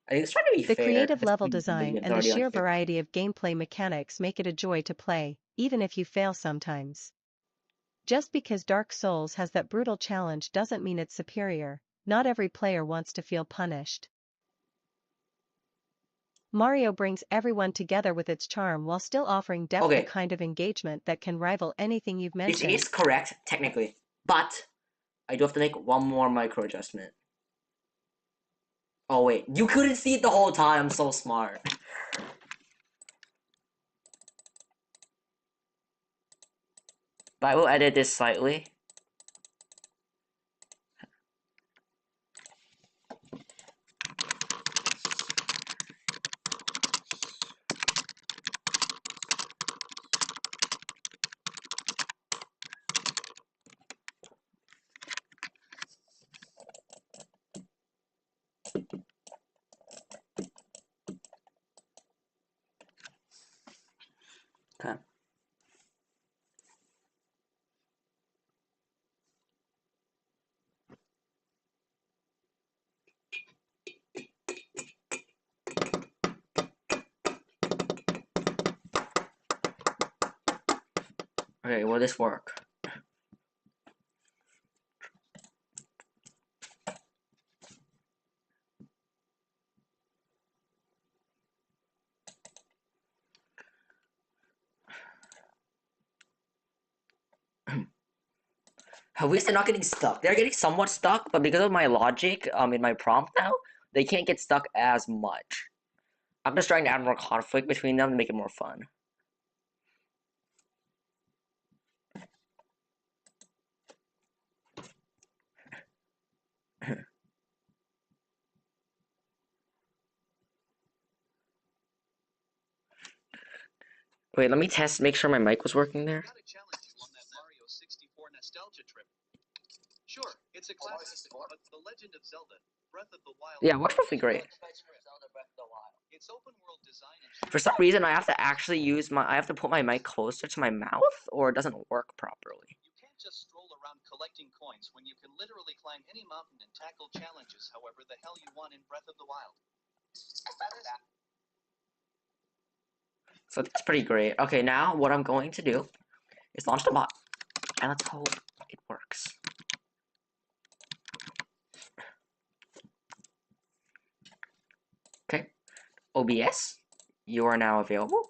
I think it's trying to be The fair. creative It's level pretty design big, it's and the already on sheer here. variety of gameplay mechanics make it a joy to play, even if you fail sometimes. Just because Dark Souls has that brutal challenge doesn't mean it's superior. Not every player wants to feel punished. Mario brings everyone together with its charm while still offering depth, Okay. the kind of engagement that can rival anything you've This mentioned. is correct, technically, but I do have to make one more micro adjustment. Oh wait, you couldn't see it the whole time, I'm so smart. But I will edit this slightly. Okay. Okay, will this work? At least they're not getting stuck. They're getting somewhat stuck, but because of my logic, in my prompt now, they can't get stuck as much. I'm just trying to add more conflict between them to make it more fun. Wait, let me test, make sure my mic was working there. Gotta challenge you on that Mario 64 nostalgia trip. Sure, it's a classic, but The Legend of Zelda: Breath of the Wild. Yeah, what's supposed to be great. Its open world design and For some reason, I have to actually I have to put my mic closer to my mouth, or it doesn't work properly. You can't just stroll around collecting coins when you can literally climb any mountain and tackle challenges however the hell you want in Breath of the Wild. So that's pretty great. Okay, now what I'm going to do is launch the bot, and let's hope it works. Okay, OBS, you are now available.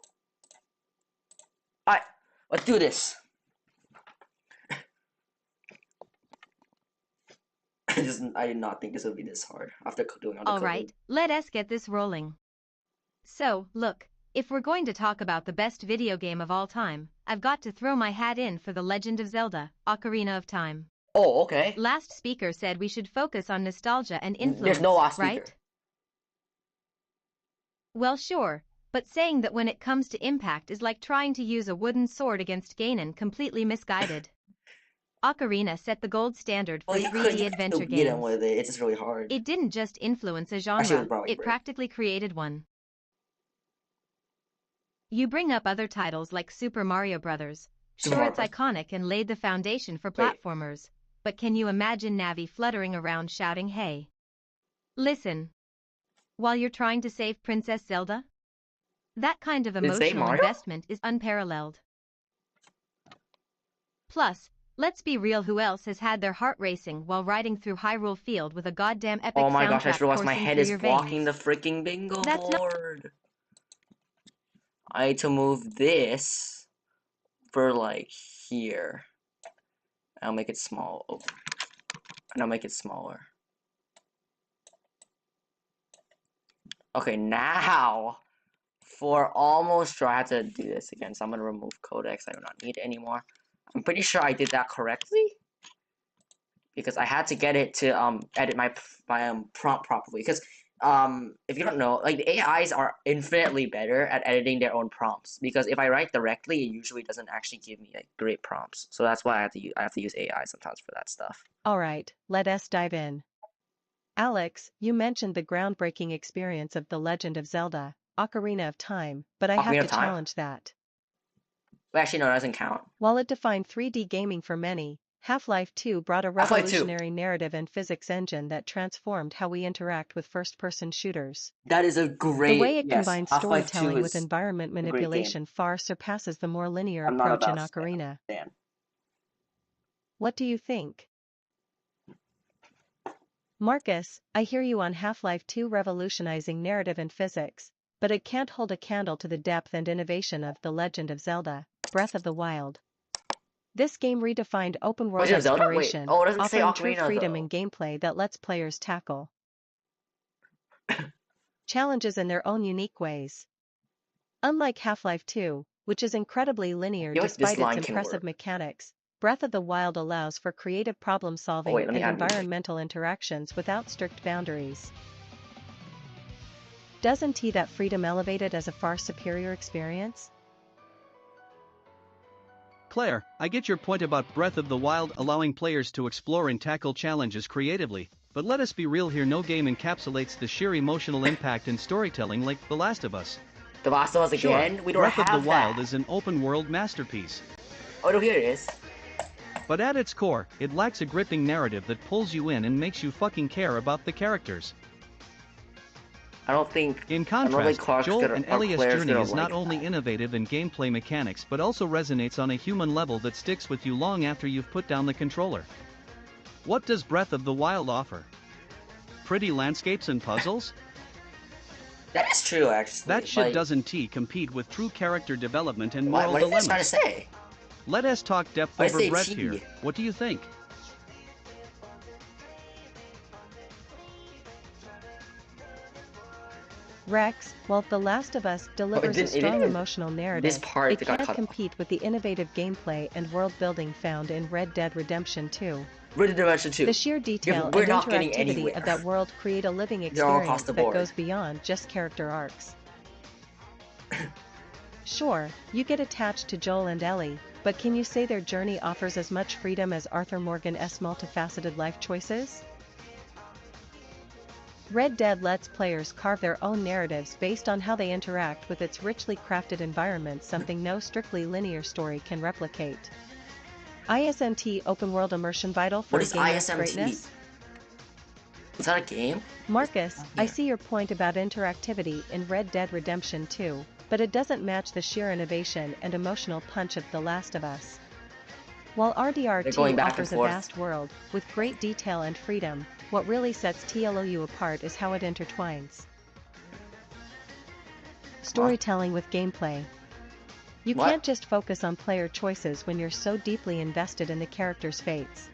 Alright, let's do this. I did not think this would be this hard after doing all the coding. Alright, let us get this rolling. So, look, if we're going to talk about the best video game of all time, I've got to throw my hat in for The Legend of Zelda: Ocarina of Time. Oh, okay. Last speaker said we should focus on nostalgia and influence, There's no last speaker. right? Well, sure, but saying that when it comes to impact is like trying to use a wooden sword against Ganon, completely misguided. Ocarina set the gold standard for 3D adventure games. With it. It's just really hard. It didn't just influence a genre, it practically created one. You bring up other titles like Super Mario Bros. Sure, it's iconic and laid the foundation for platformers, but can you imagine Navi fluttering around shouting, "Hey, listen," while you're trying to save Princess Zelda? That kind of emotional investment is unparalleled. Plus, let's be real, who else has had their heart racing while riding through Hyrule Field with a goddamn epic soundtrack? Oh my gosh, I just realized my head is blocking veins? the freaking bingo That's board. I need to move this for like here. I'll make it small. Oh. And I'll make it smaller. Okay, now for almost sure I have to do this again. So I'm gonna remove codecs. I do not need it anymore. I'm pretty sure I did that correctly because I had to get it to edit my prompt properly. Because if you don't know, like the AIs are infinitely better at editing their own prompts. Because if I write directly, it usually doesn't actually give me like great prompts. So that's why I have to use AI sometimes for that stuff. All right, let us dive in. Alex, you mentioned the groundbreaking experience of The Legend of Zelda: Ocarina of Time, but I have to challenge that. Well, actually, no, it doesn't count. While it defined 3D gaming for many, Half-Life 2 brought a revolutionary narrative and physics engine that transformed how we interact with first-person shooters. That is a great... The way it combines storytelling with environment manipulation far surpasses the more linear approach in Ocarina. What do you think? Marcus, I hear you on Half-Life 2 revolutionizing narrative and physics, but it can't hold a candle to the depth and innovation of The Legend of Zelda: Breath of the Wild. This game redefined open-world exploration, offering true freedom in gameplay that lets players tackle challenges in their own unique ways. Unlike Half-Life 2, which is incredibly linear despite its impressive mechanics, Breath of the Wild allows for creative problem-solving and environmental interactions without strict boundaries. Doesn't that freedom elevate it as a far superior experience? Claire, I get your point about Breath of the Wild allowing players to explore and tackle challenges creatively, but let us be real here, no game encapsulates the sheer emotional impact and storytelling like The Last of Us. The Last of Us again? Sure, we don't Breath have of the Wild is an open-world masterpiece. Oh no, here it is. But at its core, it lacks a gripping narrative that pulls you in and makes you fucking care about the characters. I don't think... In contrast, Joel and Elia's journey is not only innovative in gameplay mechanics but also resonates on a human level that sticks with you long after you've put down the controller. What does Breath of the Wild offer? Pretty landscapes and puzzles? That is true, actually. That shit doesn't compete with true character development and moral dilemmas. What are you trying to say? Let us talk depth over breadth here. What do you think? Rex, while The Last of Us delivers a strong emotional narrative, it can't compete with the innovative gameplay and world-building found in Red Dead Redemption 2. Red Dead Redemption 2. The sheer detail and interactivity of that world create a living experience that goes beyond just character arcs. Sure, you get attached to Joel and Ellie, but can you say their journey offers as much freedom as Arthur Morgan's multifaceted life choices? Red Dead lets players carve their own narratives based on how they interact with its richly crafted environment, something no strictly linear story can replicate. ISMT open world immersion vital for a gamer's greatness? Is that a game? Marcus, I see your point about interactivity in Red Dead Redemption 2, but it doesn't match the sheer innovation and emotional punch of The Last of Us. While RDR2 offers a vast world, with great detail and freedom, what really sets TLOU apart is how it intertwines storytelling with gameplay. You can't just focus on player choices when you're so deeply invested in the character's fates.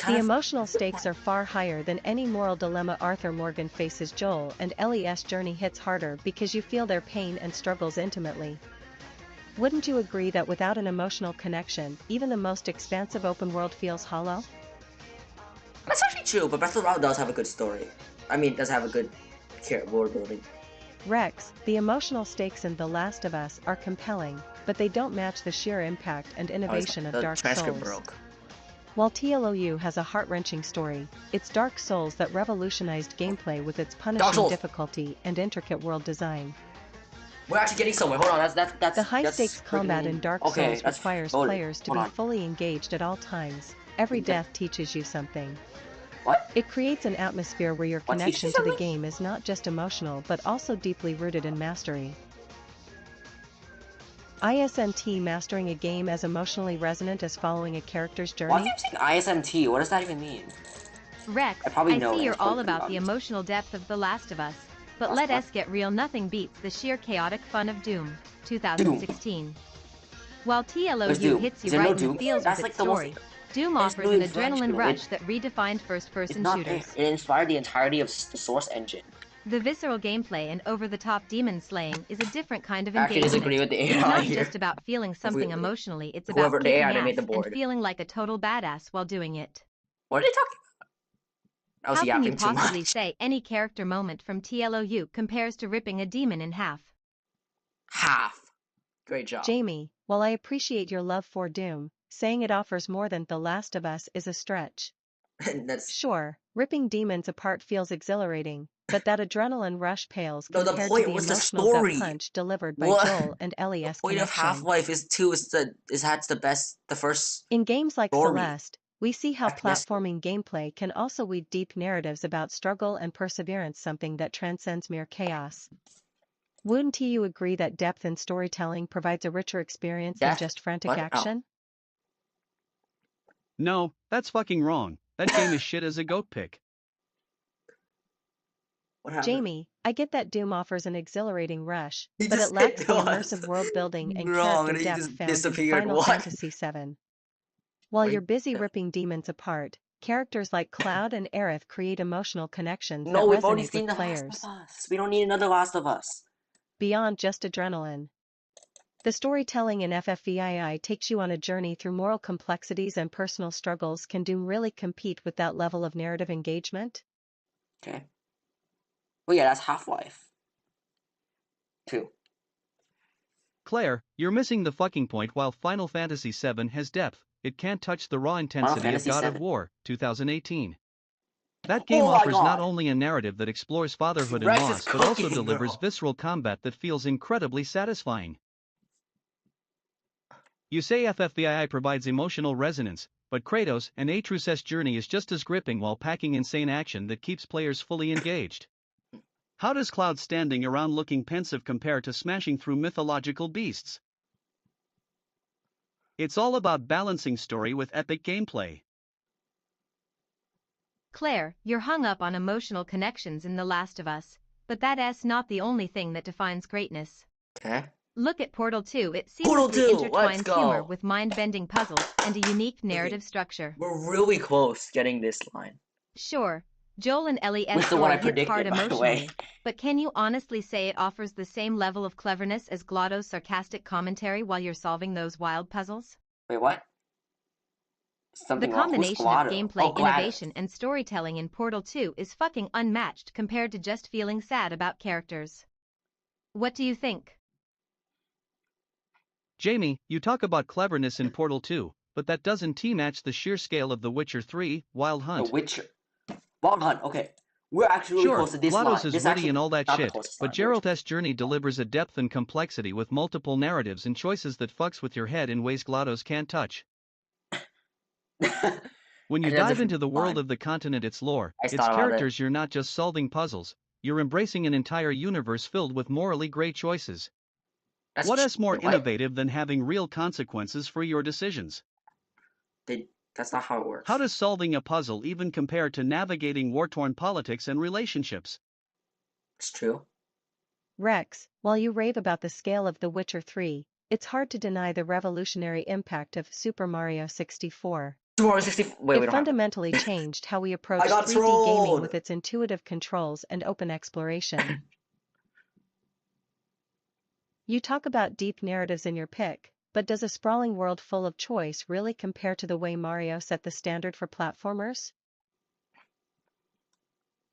The emotional stakes are far higher than any moral dilemma Arthur Morgan faces. Joel and Ellie's journey hits harder because you feel their pain and struggles intimately. Wouldn't you agree that without an emotional connection, even the most expansive open world feels hollow? That's actually true, but Breath of the Wild does have a good story. I mean, it does have a good world building. Rex, the emotional stakes in The Last of Us are compelling, but they don't match the sheer impact and innovation of Dark Souls. While TLOU has a heart-wrenching story, it's Dark Souls that revolutionized gameplay with its punishing difficulty and intricate world design. We're actually getting somewhere. Hold on, that's the high-stakes combat in Dark Souls requires players to be fully engaged at all times. Every death teaches you something. What? It creates an atmosphere where your connection to the game is not just emotional but also deeply rooted in mastery. ISMT mastering a game as emotionally resonant as following a character's journey? Why do you saying ISMT? What does that even mean? Rex, I see you're all about the emotional depth of The Last of Us, but let us get real, nothing beats the sheer chaotic fun of Doom, 2016. While TLOU hits you right in the feels with its story, Doom offers an adrenaline rush that redefined first-person shooters. It inspired the entirety of the Source engine. The visceral gameplay and over-the-top demon slaying is a different kind of engagement. I actually disagree with the AI It's not here. just about feeling something emotionally, it's about kicking ass and feeling like a total badass while doing it. What are they talking about? How can you possibly say any character moment from TLOU compares to ripping a demon in half? Half. Great job. Jamie, while I appreciate your love for Doom, saying it offers more than The Last of Us is a stretch. Sure, ripping demons apart feels exhilarating, but that adrenaline rush pales compared to the emotional gut punch delivered by Joel and Ellie's connection. The point of Half-Life is the first. In games like Celeste, we see how platforming gameplay can also weave deep narratives about struggle and perseverance, something that transcends mere chaos. Wouldn't you agree that depth in storytelling provides a richer experience than just frantic action? No, that's fucking wrong. That game is shit as a goat pick. Jamie, I get that Doom offers an exhilarating rush, but it lacks the immersive world building and character depth found in Final Fantasy VII. While you're busy ripping demons apart, characters like Cloud and Aerith create emotional connections that resonate with players. We don't need another Last of Us. Beyond just adrenaline. The storytelling in FFVII takes you on a journey through moral complexities and personal struggles. Can Doom really compete with that level of narrative engagement? Okay. Well, yeah, that's Half-Life 2. Claire, you're missing the fucking point. While Final Fantasy VII has depth, it can't touch the raw intensity of God of War, 2018. That game offers not only a narrative that explores fatherhood and loss, but also delivers visceral combat that feels incredibly satisfying. You say FFVII provides emotional resonance, but Kratos and Atreus' journey is just as gripping while packing insane action that keeps players fully engaged. How does Cloud standing around looking pensive compare to smashing through mythological beasts? It's all about balancing story with epic gameplay. Claire, you're hung up on emotional connections in The Last of Us, but that's not the only thing that defines greatness. Okay. Look at Portal 2. It seamlessly intertwines humor with mind-bending puzzles and a unique narrative structure. We're really close getting this line. Sure, Joel and Ellie's story hits hard emotionally, but can you honestly say it offers the same level of cleverness as GLaDOS' sarcastic commentary while you're solving those wild puzzles? Wait, what? The combination of gameplay, innovation, and storytelling in Portal 2 is fucking unmatched compared to just feeling sad about characters. What do you think? Jamie, you talk about cleverness in Portal 2, but that doesn't match the sheer scale of The Witcher 3, Wild Hunt. The Witcher. Wild Hunt, okay. We're actually really close to this GLaDOS line. is This witty actually and all that not the shit, closest but line, Geralt's journey delivers a depth and complexity with multiple narratives and choices that fucks with your head in ways GLaDOS can't touch. When you dive into the world of the continent, its lore, its characters, you're not just solving puzzles, you're embracing an entire universe filled with morally great choices. What is more innovative than having real consequences for your decisions? That's not how it works. How does solving a puzzle even compare to navigating war-torn politics and relationships? It's true. Rex, while you rave about the scale of The Witcher 3, it's hard to deny the revolutionary impact of Super Mario 64. It fundamentally changed how we approach 3D gaming with its intuitive controls and open exploration. You talk about deep narratives in your pick, but does a sprawling world full of choice really compare to the way Mario set the standard for platformers?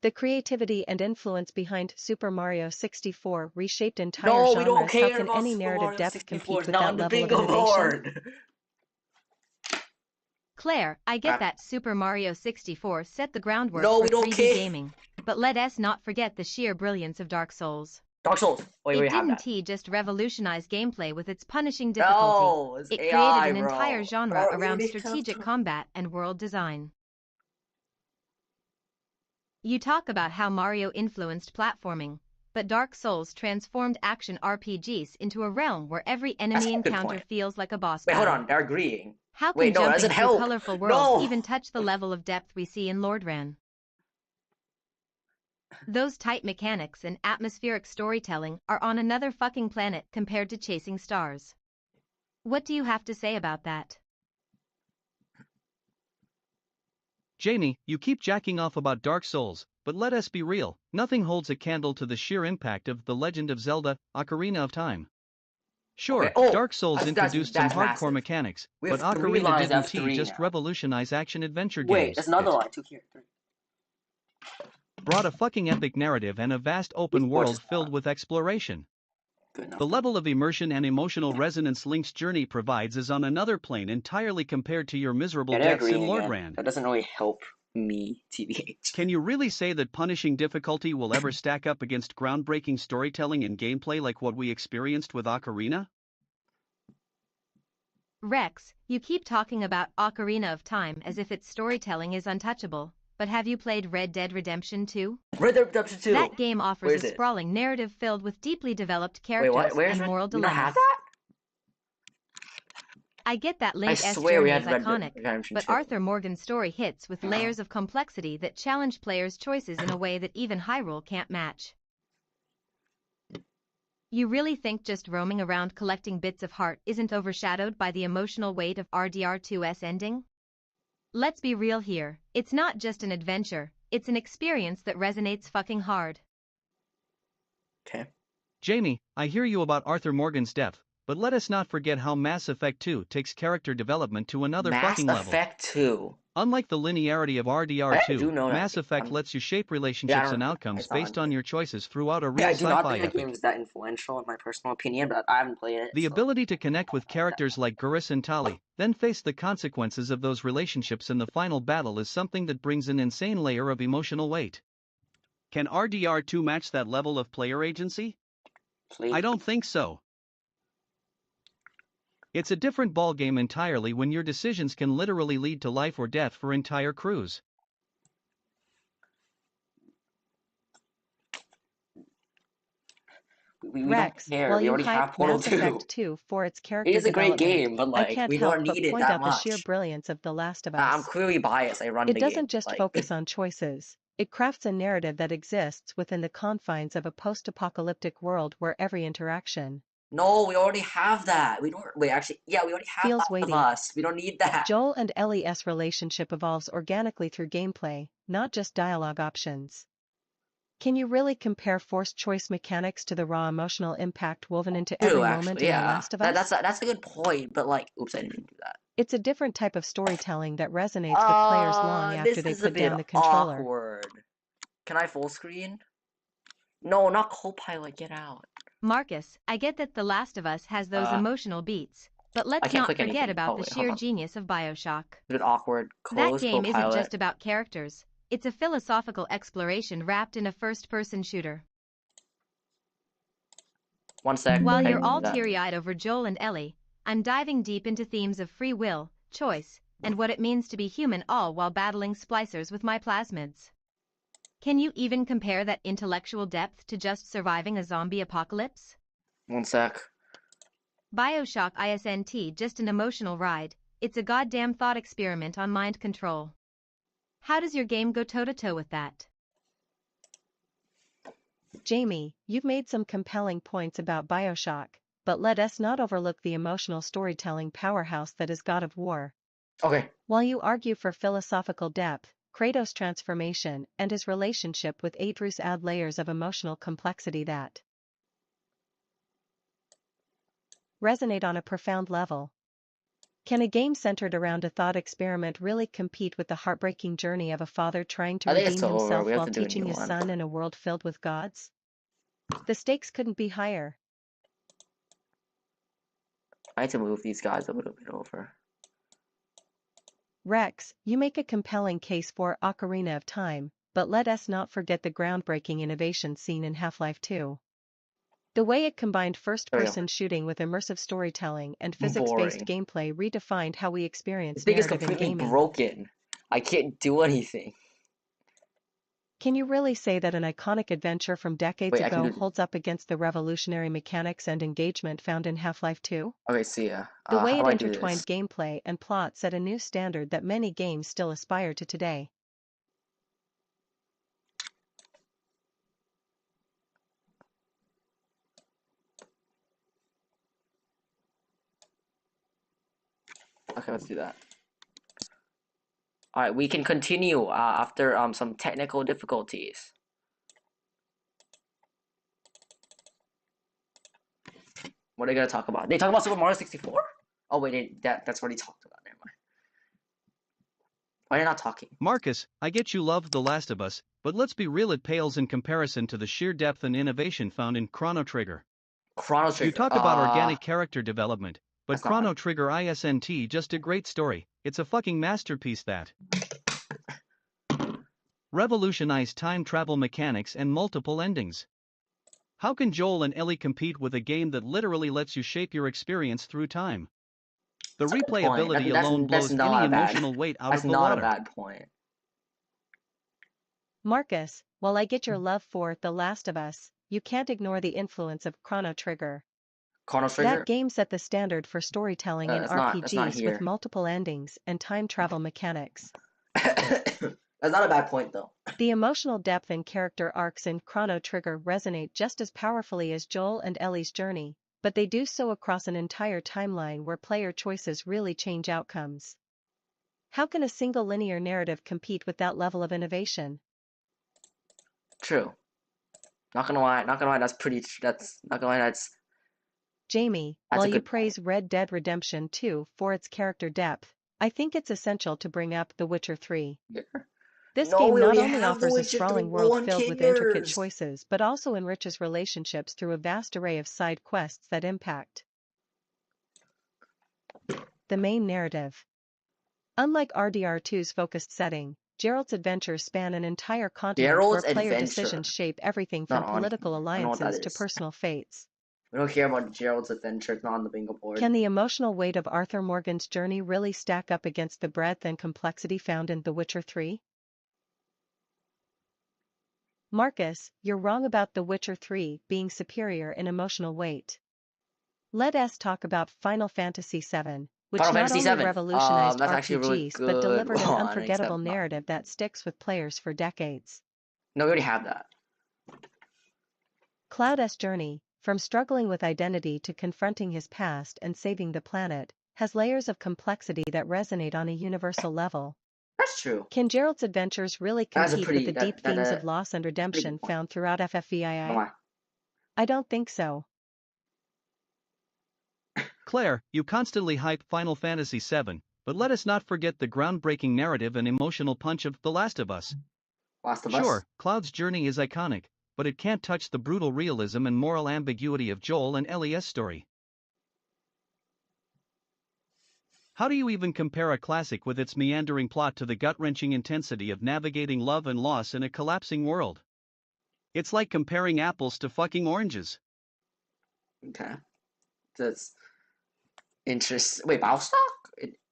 The creativity and influence behind Super Mario 64 reshaped entire genres. How can any narrative depth compete with that level of innovation? Claire, I get that Super Mario 64 set the groundwork for 3D gaming, but let us not forget the sheer brilliance of Dark Souls. Dark Souls. It didn't just revolutionize gameplay with its punishing difficulty. It created an entire genre around strategic combat and world design. You talk about how Mario influenced platforming, but Dark Souls transformed action RPGs into a realm where every enemy encounter feels like a boss battle. Wait, hold on, they're agreeing. How can jumping through colorful worlds even touch the level of depth we see in Lordran? Those tight mechanics and atmospheric storytelling are on another fucking planet compared to chasing stars. What do you have to say about that? Jamie, you keep jacking off about Dark Souls, but let us be real, nothing holds a candle to the sheer impact of The Legend of Zelda: Ocarina of Time. Sure, Dark Souls introduced some hardcore mechanics, but Ocarina didn't just revolutionize action-adventure games. Wait, there's another line, 2 here, 3. Brought a fucking epic narrative and a vast open world filled with exploration. The level of immersion and emotional resonance Link's journey provides is on another plane entirely compared to your miserable deaths in Lordran. That doesn't really help me, TBH. Can you really say that punishing difficulty will ever stack up against groundbreaking storytelling and gameplay like what we experienced with Ocarina? Rex, you keep talking about Ocarina of Time as if its storytelling is untouchable. But have you played Red Dead Redemption 2? Red Dead Redemption 2? That game offers a sprawling narrative filled with deeply developed characters and moral dilemmas. You don't have that? I get that Link's journey is iconic, but Arthur Morgan's story hits with layers of complexity that challenge players' choices in a way that even Hyrule can't match. You really think just roaming around collecting bits of heart isn't overshadowed by the emotional weight of RDR2's ending? Let's be real here, it's not just an adventure, it's an experience that resonates fucking hard. Okay. Jamie, I hear you about Arthur Morgan's death, but let us not forget how Mass Effect 2 takes character development to another fucking level. Mass Effect 2. Unlike the linearity of RDR2, Mass Effect lets you shape relationships and outcomes based on your choices throughout a real sci-fi epic. I do not think the game is that influential in my personal opinion, but I haven't played it. The ability to connect with characters like Garrus and Tali, then face the consequences of those relationships in the final battle is something that brings an insane layer of emotional weight. Can RDR2 match that level of player agency? Please. I don't think so. It's a different ballgame entirely when your decisions can literally lead to life or death for entire crews. Rex, while you hype Mass Effect 2 for its character development, it is a great game, but like, I can't help but point out the sheer brilliance of The Last of Us. I'm clearly biased. I run the game. It doesn't just focus on choices. It crafts a narrative that exists within the confines of a post-apocalyptic world where every interaction. No, we already have that. We don't. Wait, actually, yeah, we already have Last of Us. We don't need that. Joel and Ellie's relationship evolves organically through gameplay, not just dialogue options. Can you really compare forced choice mechanics to the raw emotional impact woven into every moment in The Last of Us? That's a good point, but like, oops, I didn't do that. It's a different type of storytelling that resonates with players long after they put down the controller. Awkward. Can I full screen? No, not Copilot, get out. Marcus, I get that The Last of Us has those emotional beats, but let's can't not click forget anything. about Oh, the wait, sheer hold on. genius of BioShock. Is it awkward? That Close game isn't Copilot. just about characters, it's a philosophical exploration wrapped in a first-person shooter. 1 sec. While I you're didn't all do that. teary-eyed over Joel and Ellie, I'm diving deep into themes of free will, choice, and what it means to be human, all while battling splicers with my plasmids. Can you even compare that intellectual depth to just surviving a zombie apocalypse? 1 sec. BioShock isn't just an emotional ride, it's a goddamn thought experiment on mind control. How does your game go toe-to-toe with that? Jamie, you've made some compelling points about BioShock, but let us not overlook the emotional storytelling powerhouse that is God of War. Okay. While you argue for philosophical depth, Kratos' transformation and his relationship with Atreus add layers of emotional complexity that resonate on a profound level. Can a game centered around a thought experiment really compete with the heartbreaking journey of a father trying to I think it's redeem still over. himself We have while to do a teaching new his one. son in a world filled with gods? The stakes couldn't be higher. I need to move these guys a little bit over. Rex, you make a compelling case for Ocarina of Time, but let us not forget the groundbreaking innovation seen in Half-Life 2. The way it combined first-person shooting with immersive storytelling and physics-based gameplay redefined how we experience This thing is narrative in completely gaming. broken. I can't do anything. Can you really say that an iconic adventure from decades Wait, ago holds up against the revolutionary mechanics and engagement found in Half-Life 2? Okay, see ya. The way how it do I do intertwined this? gameplay and plot set a new standard that many games still aspire to today. Okay, let's do that. Alright, we can continue after some technical difficulties. What are they gonna talk about? They talk about Super Mario 64? Oh wait, that's what he talked about. Never mind. Why are they not talking? Marcus, I get you love The Last of Us, but let's be real, it pales in comparison to the sheer depth and innovation found in Chrono Trigger. Chrono Trigger. You talk about organic character development, but that's not Chrono right. Trigger isn't just a great story, it's a fucking masterpiece that revolutionized time travel mechanics and multiple endings. How can Joel and Ellie compete with a game that literally lets you shape your experience through time? The That's a good point. replayability That's alone blows not any a bad- emotional weight out That's of the not water. a bad point. Marcus, while I get your love for The Last of Us, you can't ignore the influence of Chrono Trigger. Chrono Trigger? That game set the standard for storytelling in that's not RPGs here. with multiple endings and time travel mechanics. That's not a bad point though. The emotional depth and character arcs in Chrono Trigger resonate just as powerfully as Joel and Ellie's journey, but they do so across an entire timeline where player choices really change outcomes. How can a single linear narrative compete with that level of innovation? True. Not gonna lie, that's Jamie, That's while a you good praise Red Dead Redemption 2 for its character depth, I think it's essential to bring up The Witcher 3. This No, game we not already only have The offers a Witcher 3, sprawling no world one filled with intricate cares. choices but also enriches relationships through a vast array of side quests that impact the main narrative. Unlike RDR2's focused setting, Geralt's adventures span an entire continent where player decisions shape everything from political alliances to personal fates. We don't care about Gerald's adventure, it's not on the bingo board. Can the emotional weight of Arthur Morgan's journey really stack up against the breadth and complexity found in The Witcher 3? Marcus, you're wrong about The Witcher 3 being superior in emotional weight. Let us talk about Final Fantasy VII, which not only revolutionized RPGs but delivered an unforgettable narrative that sticks with players for decades. No, we already have that. Cloud's journey, from struggling with identity to confronting his past and saving the planet, has layers of complexity that resonate on a universal level. That's true. Can Geralt's adventures really compete with the deep themes of loss and redemption found throughout FFVII? I don't think so. Claire, you constantly hype Final Fantasy VII, but let us not forget the groundbreaking narrative and emotional punch of The Last of Us. Last of Us? Sure, Cloud's journey is iconic, but it can't touch the brutal realism and moral ambiguity of Joel and Ellie's story. How do you even compare a classic with its meandering plot to the gut-wrenching intensity of navigating love and loss in a collapsing world? It's like comparing apples to fucking oranges. Okay. That's interesting. Wait, Bioshock?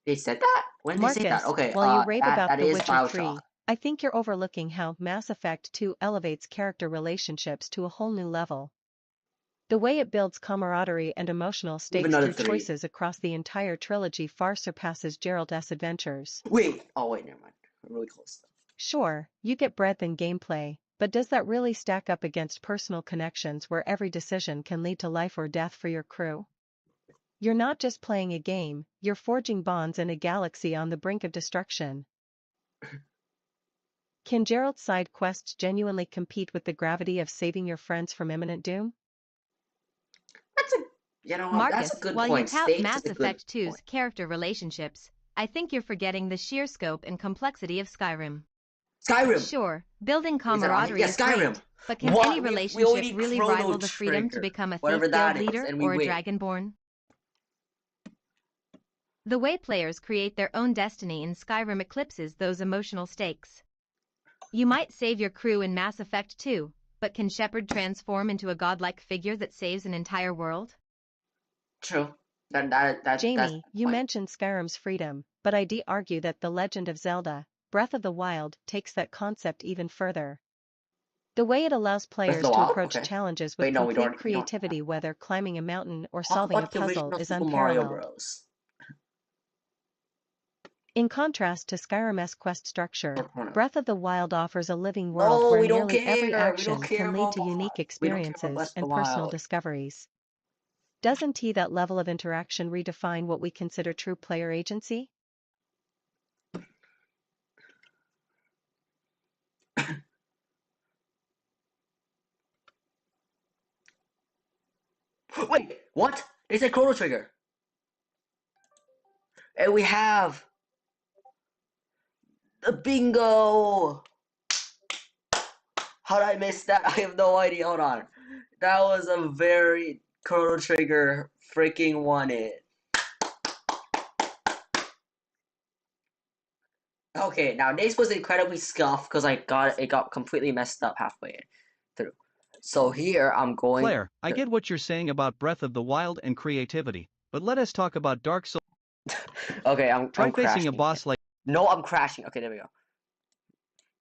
They said that? When did they say that? Marcus, Okay, while you rave about that The is Witcher 3, Bioshock. I think you're overlooking how Mass Effect 2 elevates character relationships to a whole new level. The way it builds camaraderie and emotional stakes another through 3. choices across the entire trilogy far surpasses Gerald's adventures. Wait, never mind. We're really close though. Sure, you get breadth in gameplay, but does that really stack up against personal connections where every decision can lead to life or death for your crew? You're not just playing a game, you're forging bonds in a galaxy on the brink of destruction. Can Gerald's side quests genuinely compete with the gravity of saving your friends from imminent doom? That's a Marcus, that's a good while point. you tout Stakes Mass is a good Effect 2's point. character relationships, I think you're forgetting the sheer scope and complexity of Skyrim. Skyrim. Sure, building Is that on here? camaraderie Yeah, is Skyrim. great, but can What? any We relationship only need really Chrono rival the freedom to Trigger, become a whatever Thief that Guild is, leader and we or a win. Dragonborn? The way players create their own destiny in Skyrim eclipses those emotional stakes. You might save your crew in Mass Effect 2, but can Shepard transform into a godlike figure that saves an entire world? True. That's Jamie, you point. mentioned Skyrim's freedom, but I'd argue that The Legend of Zelda, Breath of the Wild, takes that concept even further. The way it allows players to approach challenges with complete creativity, whether climbing a mountain or solving a puzzle, is unparalleled. In contrast to Skyrim's quest structure, Breath of the Wild offers a living world where nearly every action can lead to unique experiences and personal discoveries. Doesn't that level of interaction redefine what we consider true player agency? Wait, what? They said Chrono Trigger. And we have the bingo. How did I miss that? I have no idea. Hold on. That was a very Chrono Trigger freaking won it. Okay, now this was incredibly scuffed because it got completely messed up halfway through. So here I'm going. Claire, I get what you're saying about Breath of the Wild and creativity, but let us talk about Dark Souls. Okay, I'm facing crashing a boss like. No, I'm crashing. Okay, there we go.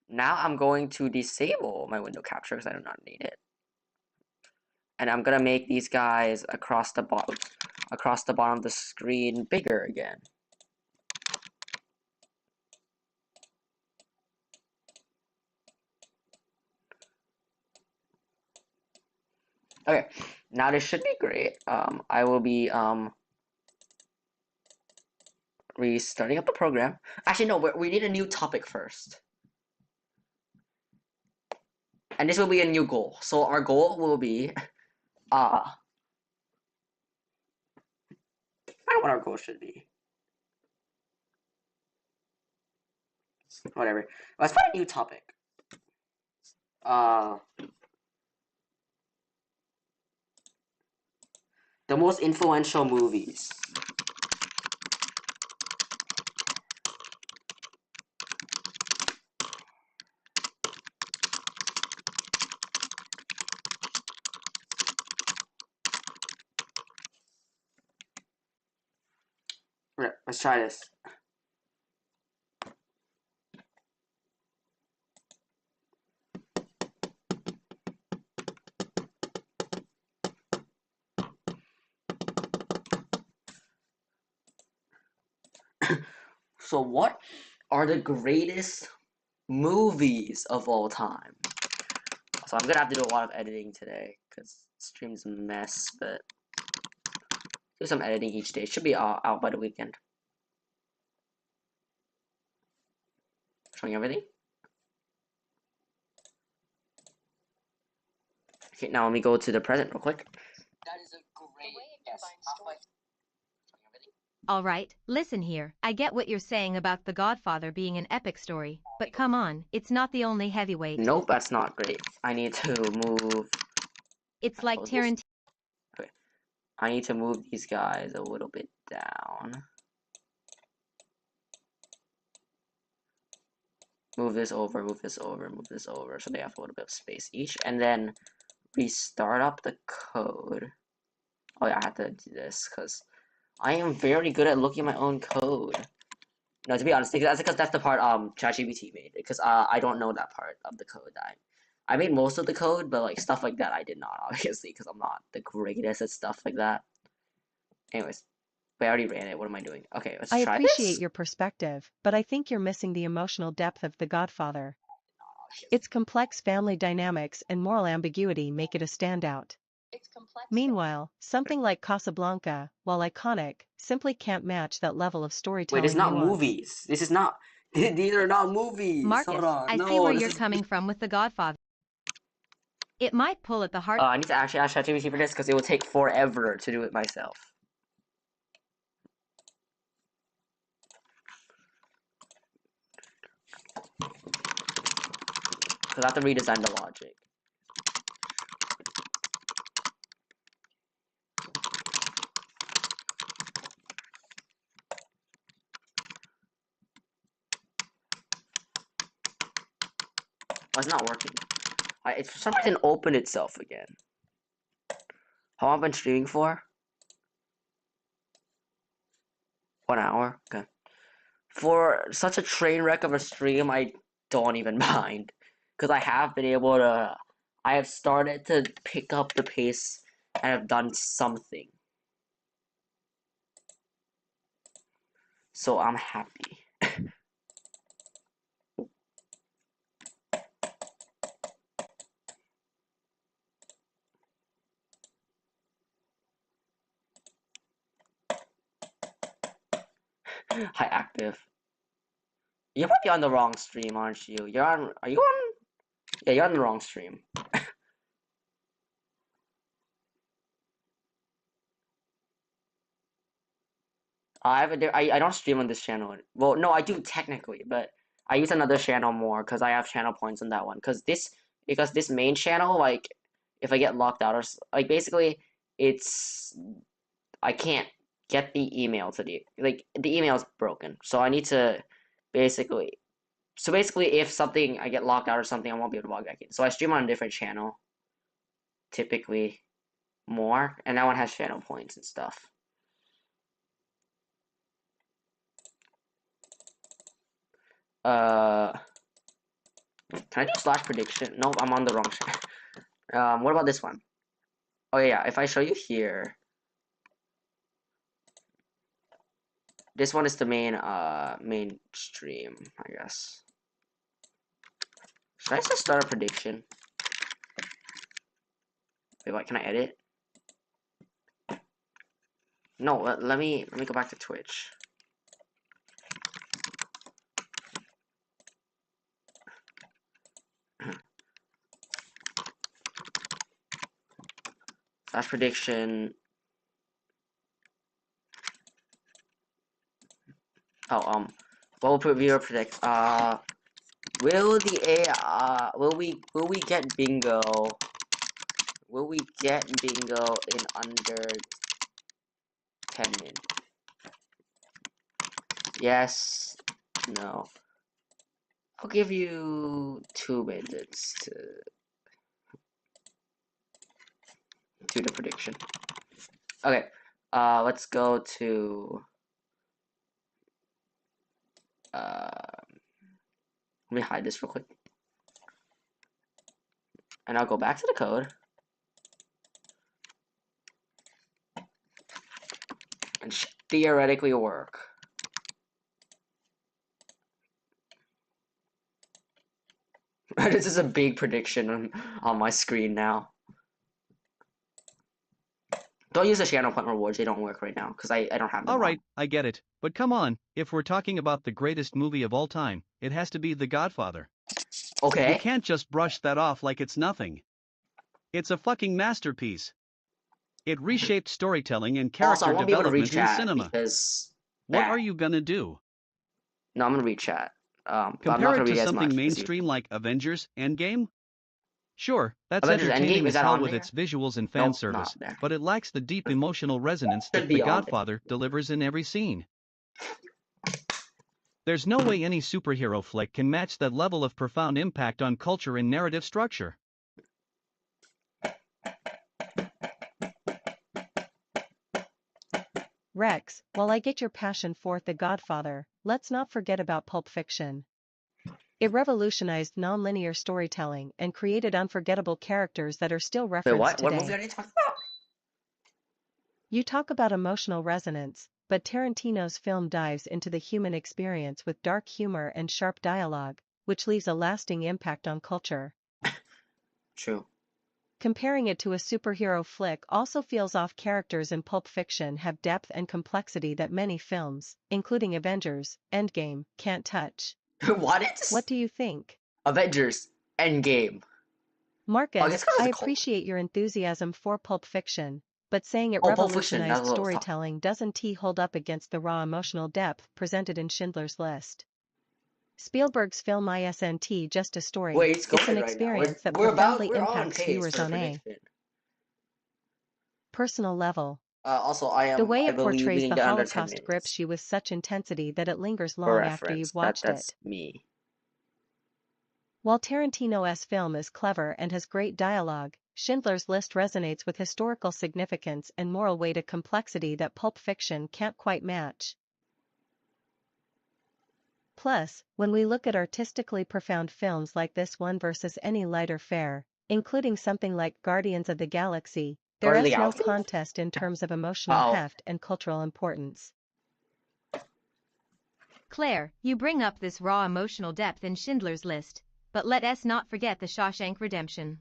Now I'm going to disable my window capture because I do not need it. And I'm gonna make these guys across the bottom of the screen bigger again. Okay, now this should be great. I will be restarting up the program. Actually, no, we need a new topic first. And this will be a new goal. So our goal will be, I don't know what our goal should be. Whatever. Let's find a new topic. The most influential movies. Right, let's try this. So what are the greatest movies of all time? So I'm gonna have to do a lot of editing today because stream's a mess, but do some editing each day. It should be out by the weekend. Showing everything. Okay, now let me go to the present real quick. That is a great. Yes. Showing everything. Alright, listen here. I get what you're saying about The Godfather being an epic story, but come on, it's not the only heavyweight. Nope, that's not great. I need to move. It's like Tarantino. Okay. I need to move these guys a little bit down. Move this over, move this over, move this over, so they have a little bit of space each. And then restart up the code. Oh yeah, I have to do this, because I am very good at looking at my own code. No, to be honest, that's because that's the part ChatGPT made. Because I don't know that part of the code. I made most of the code, but like stuff like that I did not, obviously, because I'm not the greatest at stuff like that. Anyways, I already ran it. What am I doing? Okay, let's I try appreciate this. your perspective, but I think you're missing the emotional depth of The Godfather. Its complex family dynamics and moral ambiguity make it a standout. Meanwhile, something like Casablanca, while iconic, simply can't match that level of storytelling. Wait, it's not nuance. movies. This is not. These are not movies. Marcus, Hold on. I No, see where this you're is- coming from with The Godfather. It might pull at the heart. I need to actually ask ChatGPT for this because it will take forever to do it myself. Because I have to redesign the logic. Oh, it's not working. It for some reason opened itself again. How long have I been streaming for? 1 hour? Okay. For such a train wreck of a stream, I don't even mind. Because I have been able to... I have started to pick up the pace and have done something. So I'm happy. Hi, Active. You're probably on the wrong stream, aren't you? You're on... Are you on... Yeah, you're on the wrong stream. I don't stream on this channel. Well, no, I do technically, but I use another channel more because I have channel points on that one. Because this main channel, like, if I get locked out or like basically, it's I can't get the email to the email is broken, so I need to basically. So basically, if something I get locked out or something, I won't be able to log back in. So I stream on a different channel, typically more, and that one has channel points and stuff. Can I do slash prediction? No, I'm on the wrong channel. What about this one? Oh yeah, if I show you here, this one is the main stream, I guess. Should I just start a prediction? Wait, what? Can I edit? No, let me go back to Twitch. Slash prediction. Oh, what will viewer predict? Will we get bingo? Will we get bingo in under 10 minutes? Yes. No. I'll give you 2 minutes to do the prediction. Okay. Let's go to. Let me hide this real quick. And I'll go back to the code. And theoretically work. This is a big prediction on my screen now. Don't use the channel point rewards, they don't work right now, because I don't have them. Alright, I get it. But come on, if we're talking about the greatest movie of all time, it has to be The Godfather. Okay. You can't just brush that off like it's nothing. It's a fucking masterpiece. It reshaped storytelling and character Also, I won't be able to development reach in chat cinema. because What are you gonna do? No, I'm gonna read chat. But I'm not Compare gonna it to read as much. something as mainstream like Avengers Endgame? Sure, that's Avengers entertaining Endgame, is as that hell on with there? its visuals and fan Nope, service, not there. but it lacks the deep emotional resonance Should that be The on there. Godfather delivers in every scene. There's no way any superhero flick can match that level of profound impact on culture and narrative structure. Rex, while I get your passion for The Godfather, let's not forget about Pulp Fiction. It revolutionized non-linear storytelling and created unforgettable characters that are still Wait, referenced what? today. What movie are you talking about? You talk about emotional resonance, but Tarantino's film dives into the human experience with dark humor and sharp dialogue, which leaves a lasting impact on culture. True. Comparing it to a superhero flick also feels off. Characters in Pulp Fiction have depth and complexity that many films, including Avengers, Endgame, can't touch. What do you think? Avengers Endgame. Marcus, I appreciate your enthusiasm for Pulp Fiction, but saying it revolutionized storytelling doesn't hold up against the raw emotional depth presented in Schindler's List. Spielberg's film Isn't just a story, it's an experience that profoundly impacts viewers on a personal level. The way it portrays the Holocaust grips you with such intensity that it lingers long after you've watched it. Me. While Tarantino's film is clever and has great dialogue, Schindler's List resonates with historical significance and moral weight, a complexity that Pulp Fiction can't quite match. Plus, when we look at artistically profound films like this one versus any lighter fare, including something like Guardians of the Galaxy, there is no contest in terms of emotional heft and cultural importance. Claire, you bring up this raw emotional depth in Schindler's List, but let us not forget The Shawshank Redemption.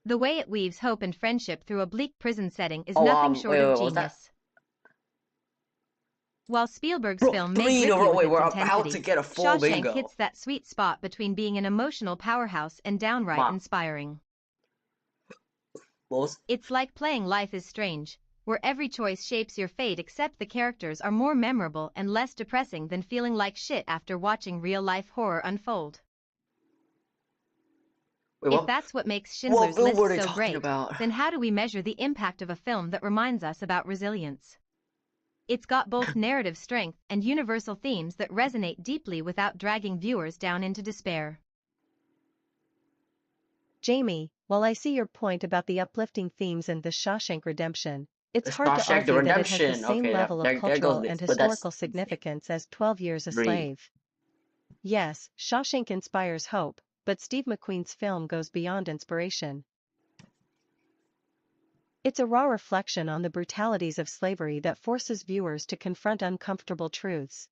The way it weaves hope and friendship through a bleak prison setting is nothing short of genius. While Spielberg's film may grip you with its intensity, Shawshank hits that sweet spot between being an emotional powerhouse and downright inspiring. It's like playing Life is Strange, where every choice shapes your fate, except the characters are more memorable and less depressing than feeling like shit after watching real-life horror unfold. If that's what makes Schindler's List so great, then how do we measure the impact of a film that reminds us about resilience? It's got both narrative strength and universal themes that resonate deeply without dragging viewers down into despair. Jamie, while I see your point about the uplifting themes in The Shawshank Redemption, it's hard to argue that it has the same level of cultural and historical significance as 12 Years a Slave. Yes, Shawshank inspires hope, but Steve McQueen's film goes beyond inspiration. It's a raw reflection on the brutalities of slavery that forces viewers to confront uncomfortable truths.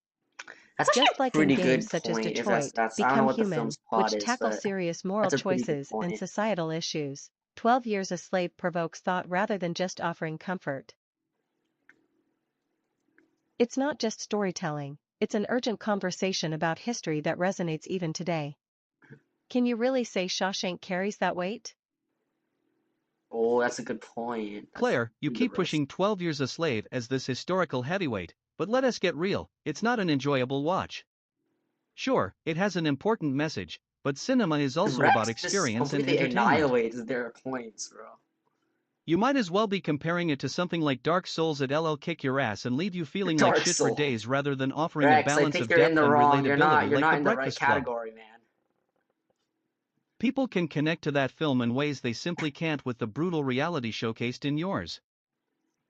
Just like in games such as Detroit, Become Human, which tackle serious moral choices and societal issues, 12 Years a Slave provokes thought rather than just offering comfort. It's not just storytelling, it's an urgent conversation about history that resonates even today. Can you really say Shawshank carries that weight? Oh, that's a good point. Claire, you keep pushing 12 Years a Slave as this historical heavyweight, but let us get real, it's not an enjoyable watch. Sure, it has an important message, but cinema is also about experience and entertainment. Annihilates their points, bro. You might as well be comparing it to something like Dark Souls at LL Kick Your Ass and leave you feeling like shit for days rather than offering a balance of depth and relatability like The Breakfast Club. People can connect to that film in ways they simply can't with the brutal reality showcased in yours.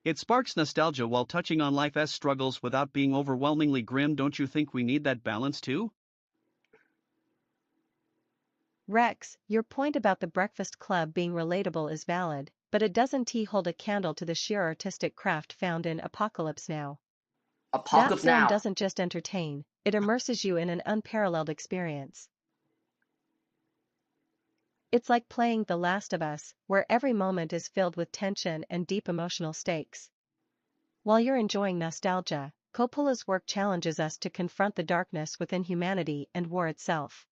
It sparks nostalgia while touching on life's struggles without being overwhelmingly grim. Don't you think we need that balance too? Rex, your point about The Breakfast Club being relatable is valid, but it doesn't hold a candle to the sheer artistic craft found in Apocalypse Now. That film doesn't just entertain, it immerses you in an unparalleled experience. It's like playing The Last of Us, where every moment is filled with tension and deep emotional stakes. While you're enjoying nostalgia, Coppola's work challenges us to confront the darkness within humanity and war itself.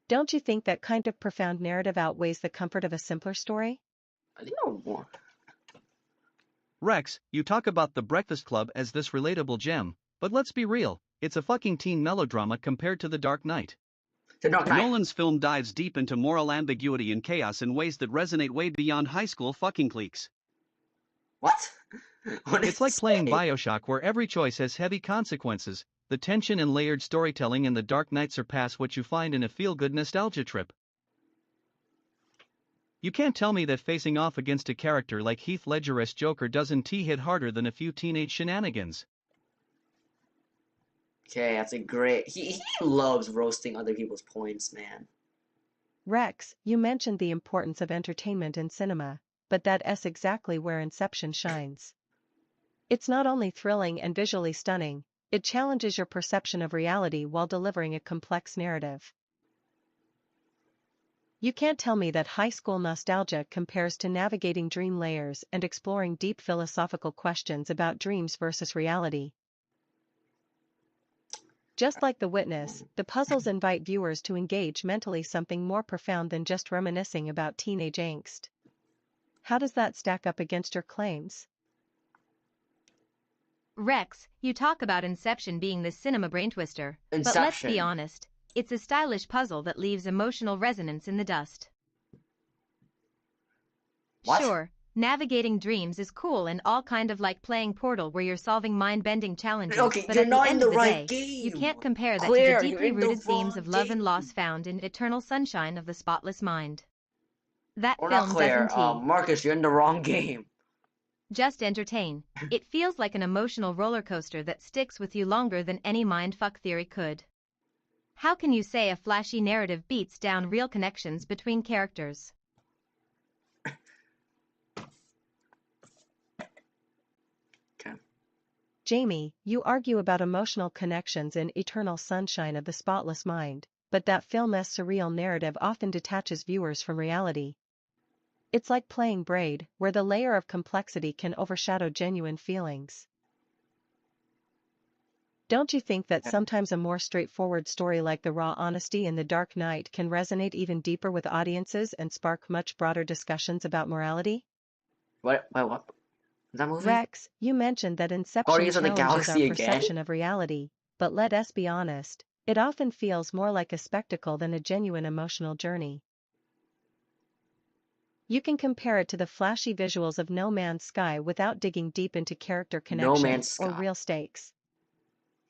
Don't you think that kind of profound narrative outweighs the comfort of a simpler story? I think I would want. Rex, you talk about The Breakfast Club as this relatable gem, but let's be real, it's a fucking teen melodrama compared to The Dark Knight. The Dark Knight. Nolan's film dives deep into moral ambiguity and chaos in ways that resonate way beyond high school fucking cliques. What? It's like playing Bioshock where every choice has heavy consequences. The tension and layered storytelling in The Dark Knight surpass what you find in a feel-good nostalgia trip. You can't tell me that facing off against a character like Heath Ledger's Joker doesn't hit harder than a few teenage shenanigans. Okay, that's a great... He loves roasting other people's points, man. Rex, you mentioned the importance of entertainment in cinema, but that's exactly where Inception shines. It's not only thrilling and visually stunning, it challenges your perception of reality while delivering a complex narrative. You can't tell me that high school nostalgia compares to navigating dream layers and exploring deep philosophical questions about dreams versus reality. Just like The Witness, the puzzles invite viewers to engage mentally something more profound than just reminiscing about teenage angst. How does that stack up against your claims? Rex, you talk about Inception being the cinema brain twister, but let's be honest, it's a stylish puzzle that leaves emotional resonance in the dust. What? Sure, navigating dreams is cool and all kind of like playing Portal where you're solving mind-bending challenges, Okay, but you're at the not in end the of the right day, game. you can't compare that Claire, to the you're deeply in the rooted themes wrong of love and game. loss found in Eternal Sunshine of the Spotless Mind. That Or not film Claire, doesn't Marcus, you're in the wrong game. just entertain. It feels like an emotional roller coaster that sticks with you longer than any mindfuck theory could. How can you say a flashy narrative beats down real connections between characters? Jamie, you argue about emotional connections in Eternal Sunshine of the Spotless Mind, but that film's surreal narrative often detaches viewers from reality. It's like playing Braid, where the layer of complexity can overshadow genuine feelings. Don't you think that sometimes a more straightforward story like the raw honesty in The Dark Knight can resonate even deeper with audiences and spark much broader discussions about morality? What? Wait, what? Is that movie? Rex, you mentioned that Inception Guardians of the challenges our Galaxy again? perception of reality, but let us be honest, it often feels more like a spectacle than a genuine emotional journey. You can compare it to the flashy visuals of No Man's Sky without digging deep into character connections or real stakes.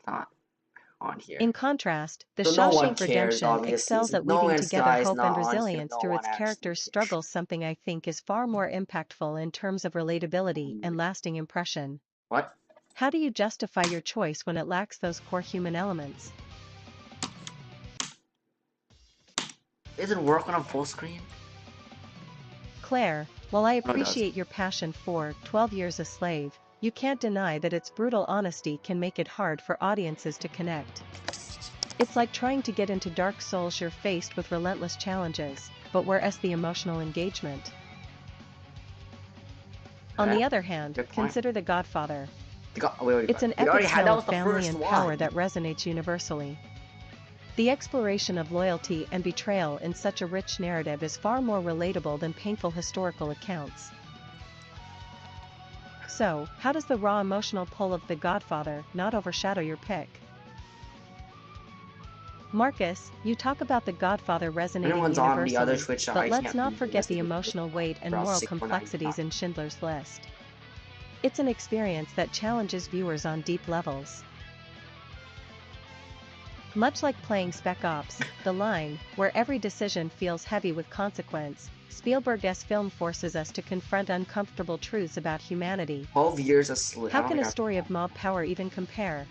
Not on here. In contrast, The So no one Shawshank cares, Redemption obviously. excels at No weaving Man's together Sky is hope not and on here. resilience No through one its actually characters' cares. struggles, something I think is far more impactful in terms of relatability and lasting impression. What? How do you justify your choice when it lacks those core human elements? Does it work when I'm full screen? Claire, while I it does. appreciate your passion for 12 Years a Slave, you can't deny that its brutal honesty can make it hard for audiences to connect. It's like trying to get into Dark Souls. You're faced with relentless challenges, but where's the emotional engagement? On the other hand, Good point. consider The Godfather. It's an epic tale of family and power that resonates universally. The exploration of loyalty and betrayal in such a rich narrative is far more relatable than painful historical accounts. So, how does the raw emotional pull of The Godfather not overshadow your pick? Marcus, you talk about The Godfather resonating Everyone's on the other universally, Twitch, so but I let's can't not read the forget rest the of it. emotional weight and Browse moral 6.95. complexities in Schindler's List. It's an experience that challenges viewers on deep levels. Much like playing Spec Ops, The Line, where every decision feels heavy with consequence, Spielberg's film forces us to confront uncomfortable truths about humanity. 12 Years a Slave. How can a story of mob power even compare?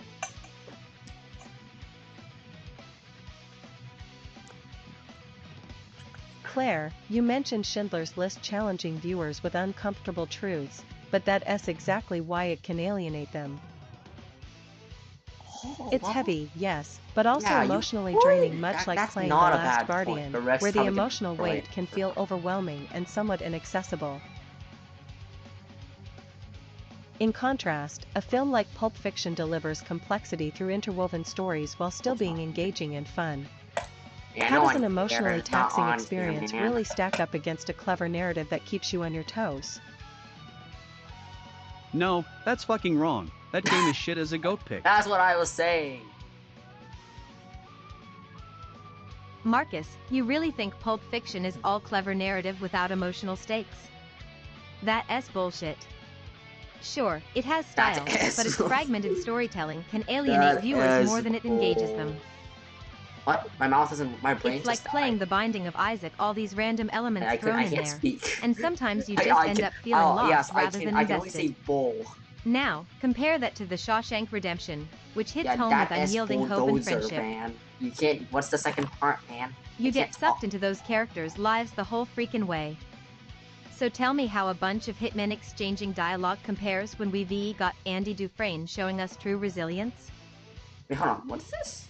Claire, you mentioned Schindler's List challenging viewers with uncomfortable truths, but that's exactly why it can alienate them. It's heavy, yes, but also Yeah, emotionally draining, much like that's playing The not a Last bad point. Guardian, The rest where the probably can emotional relate. weight can feel overwhelming and somewhat inaccessible. In contrast, a film like Pulp Fiction delivers complexity through interwoven stories while still being engaging and fun. Yeah, How no does one an cares. emotionally It's not taxing on here, experience man. really stack up against a clever narrative that keeps you on your toes? No, that's fucking wrong. That game is shit as a goat pick. That's what I was saying. Marcus, you really think Pulp Fiction is all clever narrative without emotional stakes? That's bullshit. Sure, it has style, but its fragmented storytelling can alienate viewers more than it engages them. What? My mouth isn't. My brain. It's like playing The Binding of Isaac, all these random elements thrown in there. Speak. And sometimes you just end up feeling lost rather than invested. I can only say bull. Now, compare that to The Shawshank Redemption, which hits home with unyielding hope and friendship. Man. You can't. What's the second part, man? You get sucked into those characters' lives the whole freaking way. So tell me how a bunch of hitmen exchanging dialogue compares when we got Andy Dufresne showing us true resilience? Wait, hold on. What is this?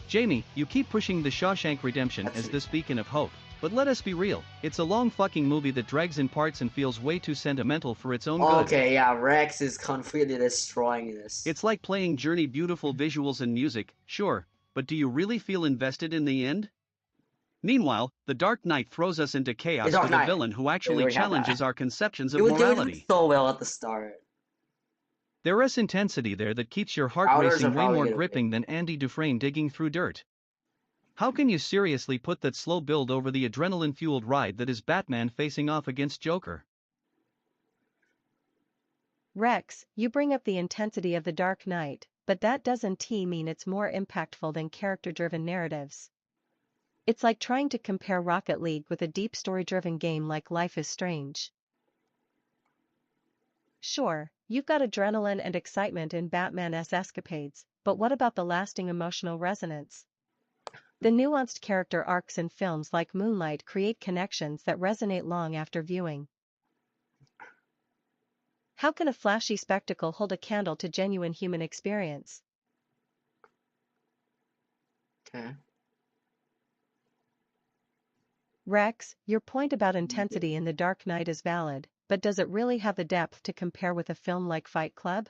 Jamie, you keep pushing The Shawshank Redemption as this beacon of hope. But let us be real, it's a long fucking movie that drags in parts and feels way too sentimental for its own good. Okay, yeah, Rex is completely destroying this. It's like playing Journey, beautiful visuals and music, sure, but do you really feel invested in the end? Meanwhile, The Dark Knight throws us into chaos with a villain who actually challenges our conceptions of morality. Doing so well at the start. There is intensity there that keeps your heart racing way more gripping than Andy Dufresne digging through dirt. How can you seriously put that slow build over the adrenaline-fueled ride that is Batman facing off against Joker? Rex, you bring up the intensity of The Dark Knight, but that doesn't mean it's more impactful than character-driven narratives. It's like trying to compare Rocket League with a deep story-driven game like Life is Strange. Sure, you've got adrenaline and excitement in Batman's escapades, but what about the lasting emotional resonance? The nuanced character arcs in films like Moonlight create connections that resonate long after viewing. How can a flashy spectacle hold a candle to genuine human experience? Okay. Rex, your point about intensity in The Dark Knight is valid, but does it really have the depth to compare with a film like Fight Club?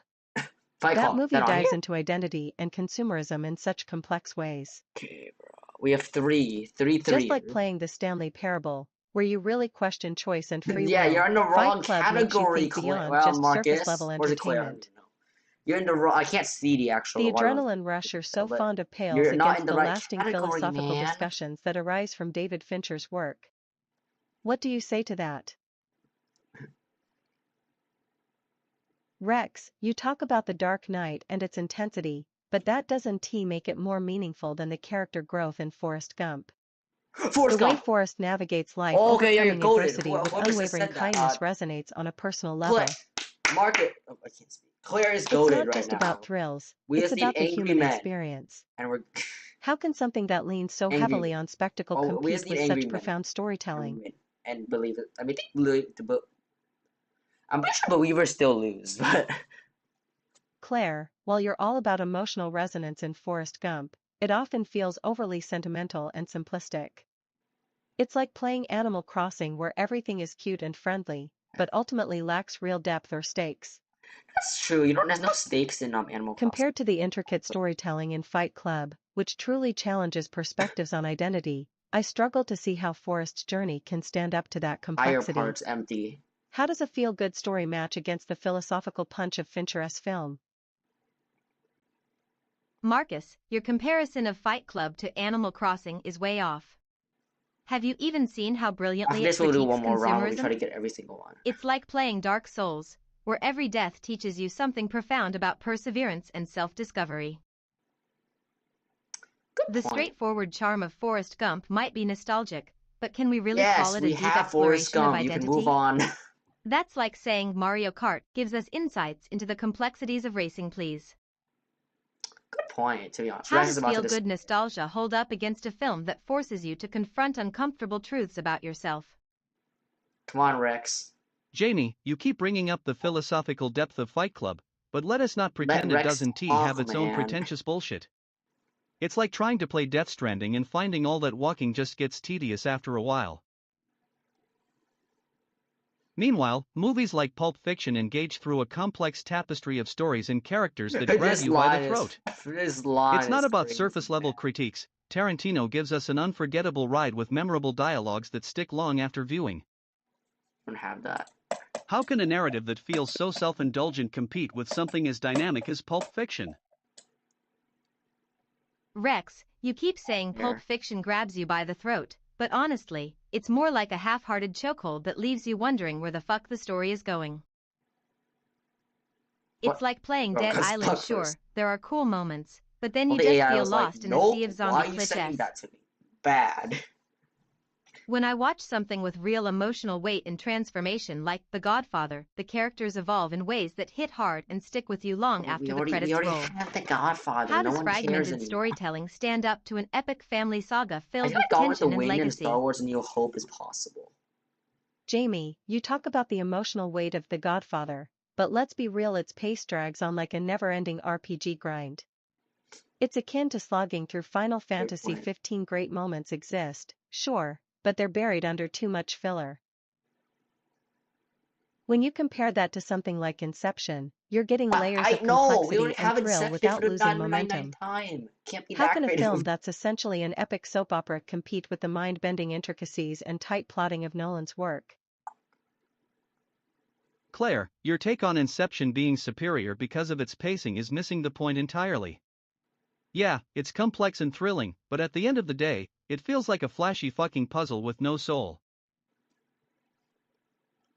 That movie dives into identity and consumerism in such complex ways. Okay, bro. We have three. Just like playing the Stanley Parable, where you really question choice and free will. Yeah, you're in the wrong category, beyond well, just Marcus, surface level entertainment. You're in the wrong. I can't see the actual. The adrenaline rush you're so fond of pales against the lasting philosophical discussions that arise from David Fincher's work. What do you say to that? Rex, you talk about The Dark Knight and its intensity, but that doesn't make it more meaningful than the character growth in Forrest Gump. The way Forrest navigates life overcoming adversity with unwavering kindness resonates on a personal level. Market. Oh, I can't speak. Claire is goated right now. It's not just about thrills. It's about the human experience. And we're. How can something that leans so heavily on spectacle compete with such profound storytelling? And believe it. I mean, I'm pretty sure believers still lose, but. Claire, while you're all about emotional resonance in Forrest Gump, it often feels overly sentimental and simplistic. It's like playing Animal Crossing where everything is cute and friendly, but ultimately lacks real depth or stakes. That's true. There's no stakes in Animal Crossing. Compared to the intricate storytelling in Fight Club, which truly challenges perspectives on identity, I struggle to see how Forrest's journey can stand up to that complexity. Higher parts empty. How does a feel-good story match against the philosophical punch of Fincher's film? Marcus, your comparison of Fight Club to Animal Crossing is way off. Have you even seen how brilliantly it critiques we'll do one more round where we consumerism? try to get every single one. It's like playing Dark Souls, where every death teaches you something profound about perseverance and self-discovery. The straightforward charm of Forrest Gump might be nostalgic, but can we really call it a deep exploration of identity? You can move on. That's like saying Mario Kart gives us insights into the complexities of racing, please. Good point, to be honest. How does feel-good nostalgia hold up against a film that forces you to confront uncomfortable truths about yourself? Come on, Rex. Jamie, you keep bringing up the philosophical depth of Fight Club, but let us not pretend it doesn't have its own pretentious bullshit. It's like trying to play Death Stranding and finding all that walking just gets tedious after a while. Meanwhile, movies like Pulp Fiction engage through a complex tapestry of stories and characters that grab you by the throat. It's not about surface-level critiques. Tarantino gives us an unforgettable ride with memorable dialogues that stick long after viewing. I don't have that. How can a narrative that feels so self-indulgent compete with something as dynamic as Pulp Fiction? Rex, you keep saying Pulp Here. Fiction grabs you by the throat, but honestly, it's more like a half-hearted chokehold that leaves you wondering where the fuck the story is going. It's What? like playing Bro, Dead 'cause Island. fuck Sure, first. there are cool moments, but then Well, you the just AI feel was like, lost in a nope, sea of why zombie are you saying cliches. that to me? Bad. When I watch something with real emotional weight and transformation like The Godfather, the characters evolve in ways that hit hard and stick with you long after the credits we already roll. have The Godfather. How No does one cares fragmented anymore. storytelling stand up to an epic family saga I filled feel with like Gone with the tension and Wind and legacy? Star Wars: A New Hope is possible. Jamie, you talk about the emotional weight of The Godfather, but let's be real, its pace drags on like a never-ending RPG grind. It's akin to slogging through Final Fantasy point. 15. Great moments exist, sure, but they're buried under too much filler. When you compare that to something like Inception, you're getting layers of we already complexity have and thrill Inception without for the losing 999 momentum. time. Can't be How that can a creative. film that's essentially an epic soap opera compete with the mind-bending intricacies and tight plotting of Nolan's work? Claire, your take on Inception being superior because of its pacing is missing the point entirely. Yeah, it's complex and thrilling, but at the end of the day, it feels like a flashy fucking puzzle with no soul.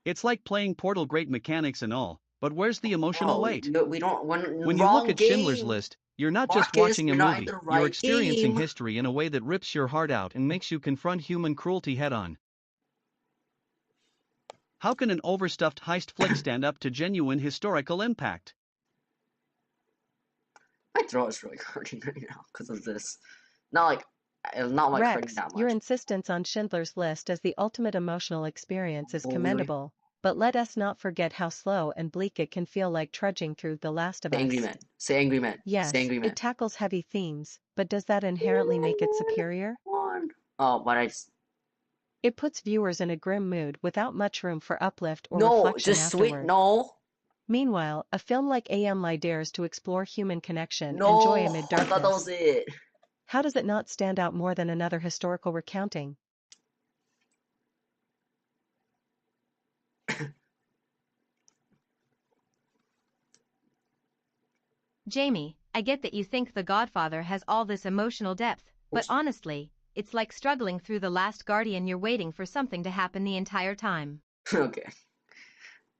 It's like playing Portal, great mechanics and all, but where's the emotional weight? No, we don't. When you look at Schindler's List, you're not just Marcus, watching a we're not in movie, the you're right experiencing game. history in a way that rips your heart out and makes you confront human cruelty head-on. How can an overstuffed heist flick stand up to genuine historical impact? My throat is really hurting right now because of this. Not hurting Rex, that your much. insistence on Schindler's List as the ultimate emotional experience is Oh, really? commendable, but let us not forget how slow and bleak it can feel, like trudging through The Last of Say Us. Angry Men. Say Angry Men. Yes, Say Angry Men. it tackles heavy themes, but does that inherently make it superior? Oh, but I just. It puts viewers in a grim mood without much room for uplift or No, reflection just sweet. afterward. No. Meanwhile, a film like A.M. Lie dares to explore human connection No. and joy amid I thought that was darkness. it. How does it not stand out more than another historical recounting? Jamie, I get that you think The Godfather has all this emotional depth, but honestly, it's like struggling through The Last Guardian. You're waiting for something to happen the entire time. Okay.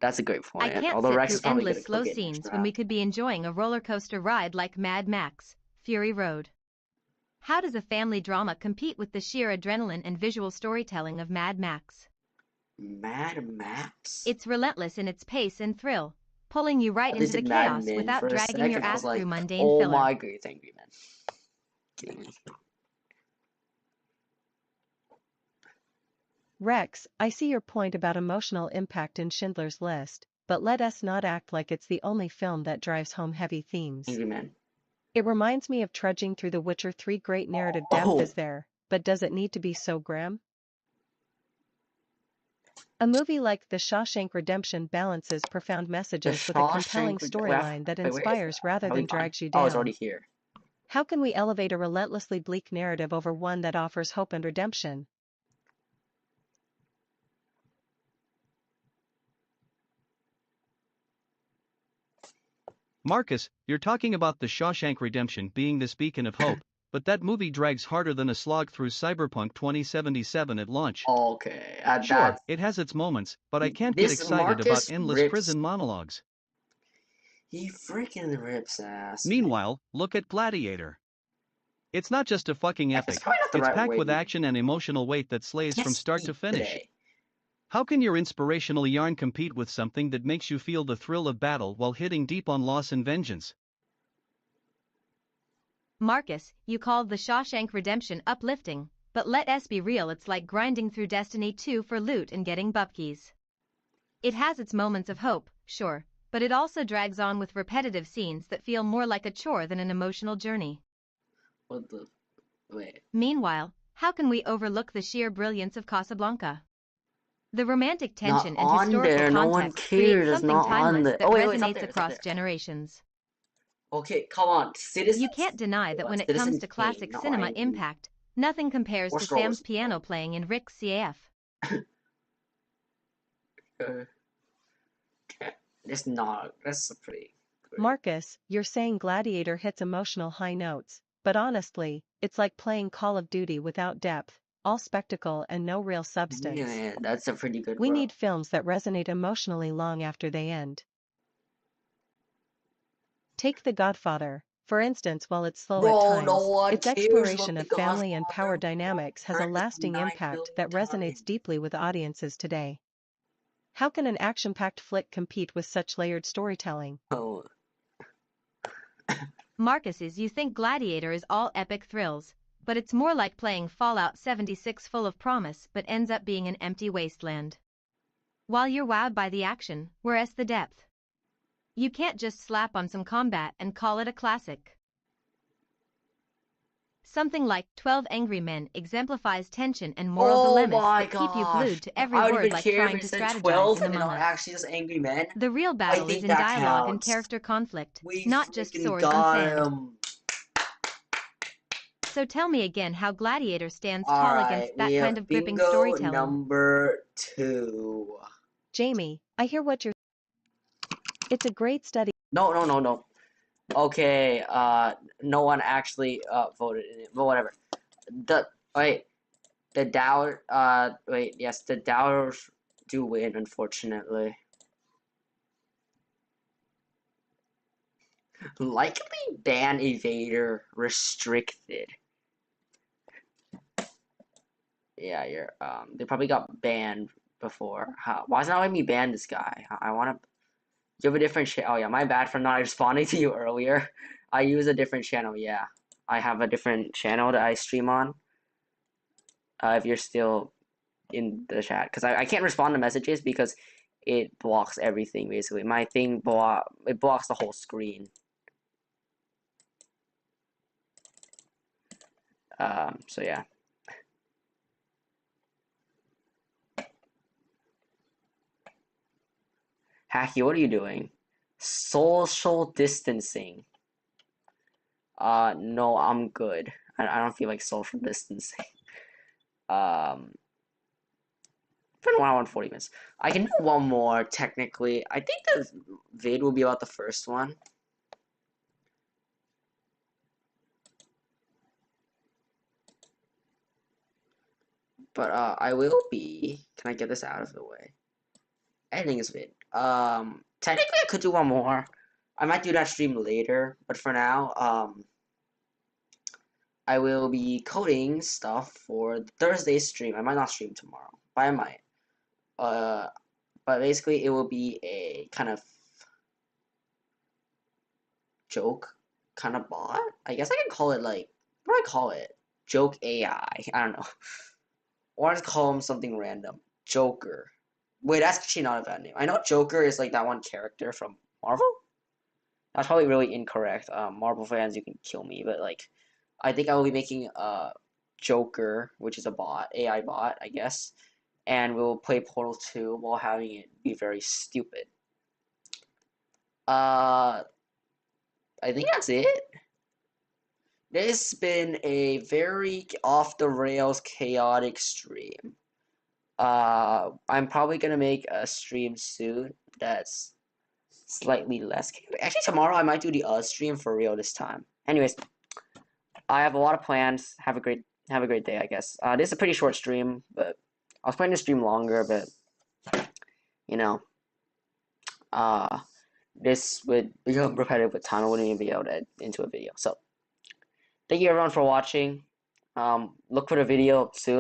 That's a great point. I can't Although sit Rex through is probably endless slow gonna scenes when we could be enjoying a roller coaster ride like Mad Max, Fury Road. How does a family drama compete with the sheer adrenaline and visual storytelling of Mad Max? Mad Max? It's relentless in its pace and thrill, pulling you right At into least the in Mad chaos Men without for a dragging your second, I ass was like, through mundane oh filler. my god, it's Angry Men. Kidding me. Rex, I see your point about emotional impact in Schindler's List, but let us not act like it's the only film that drives home heavy themes. Angry Men. It reminds me of trudging through The Witcher 3. Great narrative depth is there, but does it need to be so grim? A movie like The Shawshank Redemption balances profound messages with a compelling storyline that inspires rather than drags you down. Oh, it's already here. How can we elevate a relentlessly bleak narrative over one that offers hope and redemption? Marcus, you're talking about The Shawshank Redemption being this beacon of hope, but that movie drags harder than a slog through Cyberpunk 2077 at launch. Okay, Sure, it has its moments, but I can't get excited about endless prison monologues. He freaking rips ass. Meanwhile, look at Gladiator. It's not just a fucking epic, it's packed with action and emotional weight that slays from start to finish. How can your inspirational yarn compete with something that makes you feel the thrill of battle while hitting deep on loss and vengeance? Marcus, you called The Shawshank Redemption uplifting, but let us be real, it's like grinding through Destiny 2 for loot and getting bupkies. It has its moments of hope, sure, but it also drags on with repetitive scenes that feel more like a chore than an emotional journey. What the... Wait. Meanwhile, how can we overlook the sheer brilliance of Casablanca? The romantic tension and historical context create something timeless that resonates across generations. Okay, come on, Citizens. You can't deny that when it comes to classic cinema impact, nothing compares to Sam's piano playing in Rick's CAF. It's not. That's a pretty good. Marcus, you're saying Gladiator hits emotional high notes, but honestly, it's like playing Call of Duty without depth, all spectacle and no real substance. Yeah, that's a pretty good We bro. need films that resonate emotionally long after they end. Take The Godfather, for instance. While it's slow at Bro, no times, one its cares exploration about of The family and power Godfather. dynamics has a Heard this lasting 9 impact that billion resonates times. deeply with audiences today. How can an action-packed flick compete with such layered storytelling? Oh, Marcus's, you think Gladiator is all epic thrills, but it's more like playing Fallout 76 full of promise but ends up being an empty wasteland. While you're wowed by the action, where's the depth? You can't just slap on some combat and call it a classic. Something like 12 Angry Men exemplifies tension and moral oh dilemmas my that keep you gosh. glued to every I don't word, even like care trying if to it said strategize 12 in and Among not Us. actually just Angry Men. The real I battle is think in that dialogue and counts. character conflict, We not just freaking swords and got sand. him. So tell me again how Gladiator stands tall against that we kind have of gripping bingo storytelling. number 2. Jamie, I hear what you're. It's a great study. No. Okay, no one actually voted in it, but whatever. The yes, the Dows do win, unfortunately. Likely ban evader restricted. Yeah, they probably got banned before. Why is it not letting me ban this guy? I want to. You have a different channel. Oh yeah, my bad for not responding to you earlier. I use a different channel. Yeah, I have a different channel that I stream on. If you're still in the chat, because I can't respond to messages because it blocks everything basically. My thing blocks the whole screen. So yeah. Hacky, what are you doing? Social distancing. No, I'm good. I don't feel like social distancing. For 1 hour and 40 minutes. I can do one more, technically. I think the vid will be about the first one. But, I will be... Can I get this out of the way? Editing this vid. Technically I could do one more. I might do that stream later, but for now, I will be coding stuff for Thursday's stream. I might not stream tomorrow, but I might. But basically it will be a kind of joke kind of bot. I guess I can call it like, what do I call it? Joke AI. I don't know. Or just call him something random. Joker. Wait, that's actually not a bad name. I know Joker is like that one character from Marvel. That's probably really incorrect. Marvel fans, you can kill me, but like, I think I will be making a Joker, which is a bot, AI bot, I guess, and we'll play Portal 2 while having it be very stupid. I think that's it. This has been a very off the rails chaotic stream. I'm probably gonna make a stream soon that's slightly less chaotic. Actually, tomorrow I might do the stream for real this time. Anyways, I have a lot of plans. Have a great day, I guess. This is a pretty short stream, but I was planning to stream longer, but you know, this would become repetitive with time. I wouldn't even be able to edit into a video. So, thank you everyone for watching. Look for the video soon.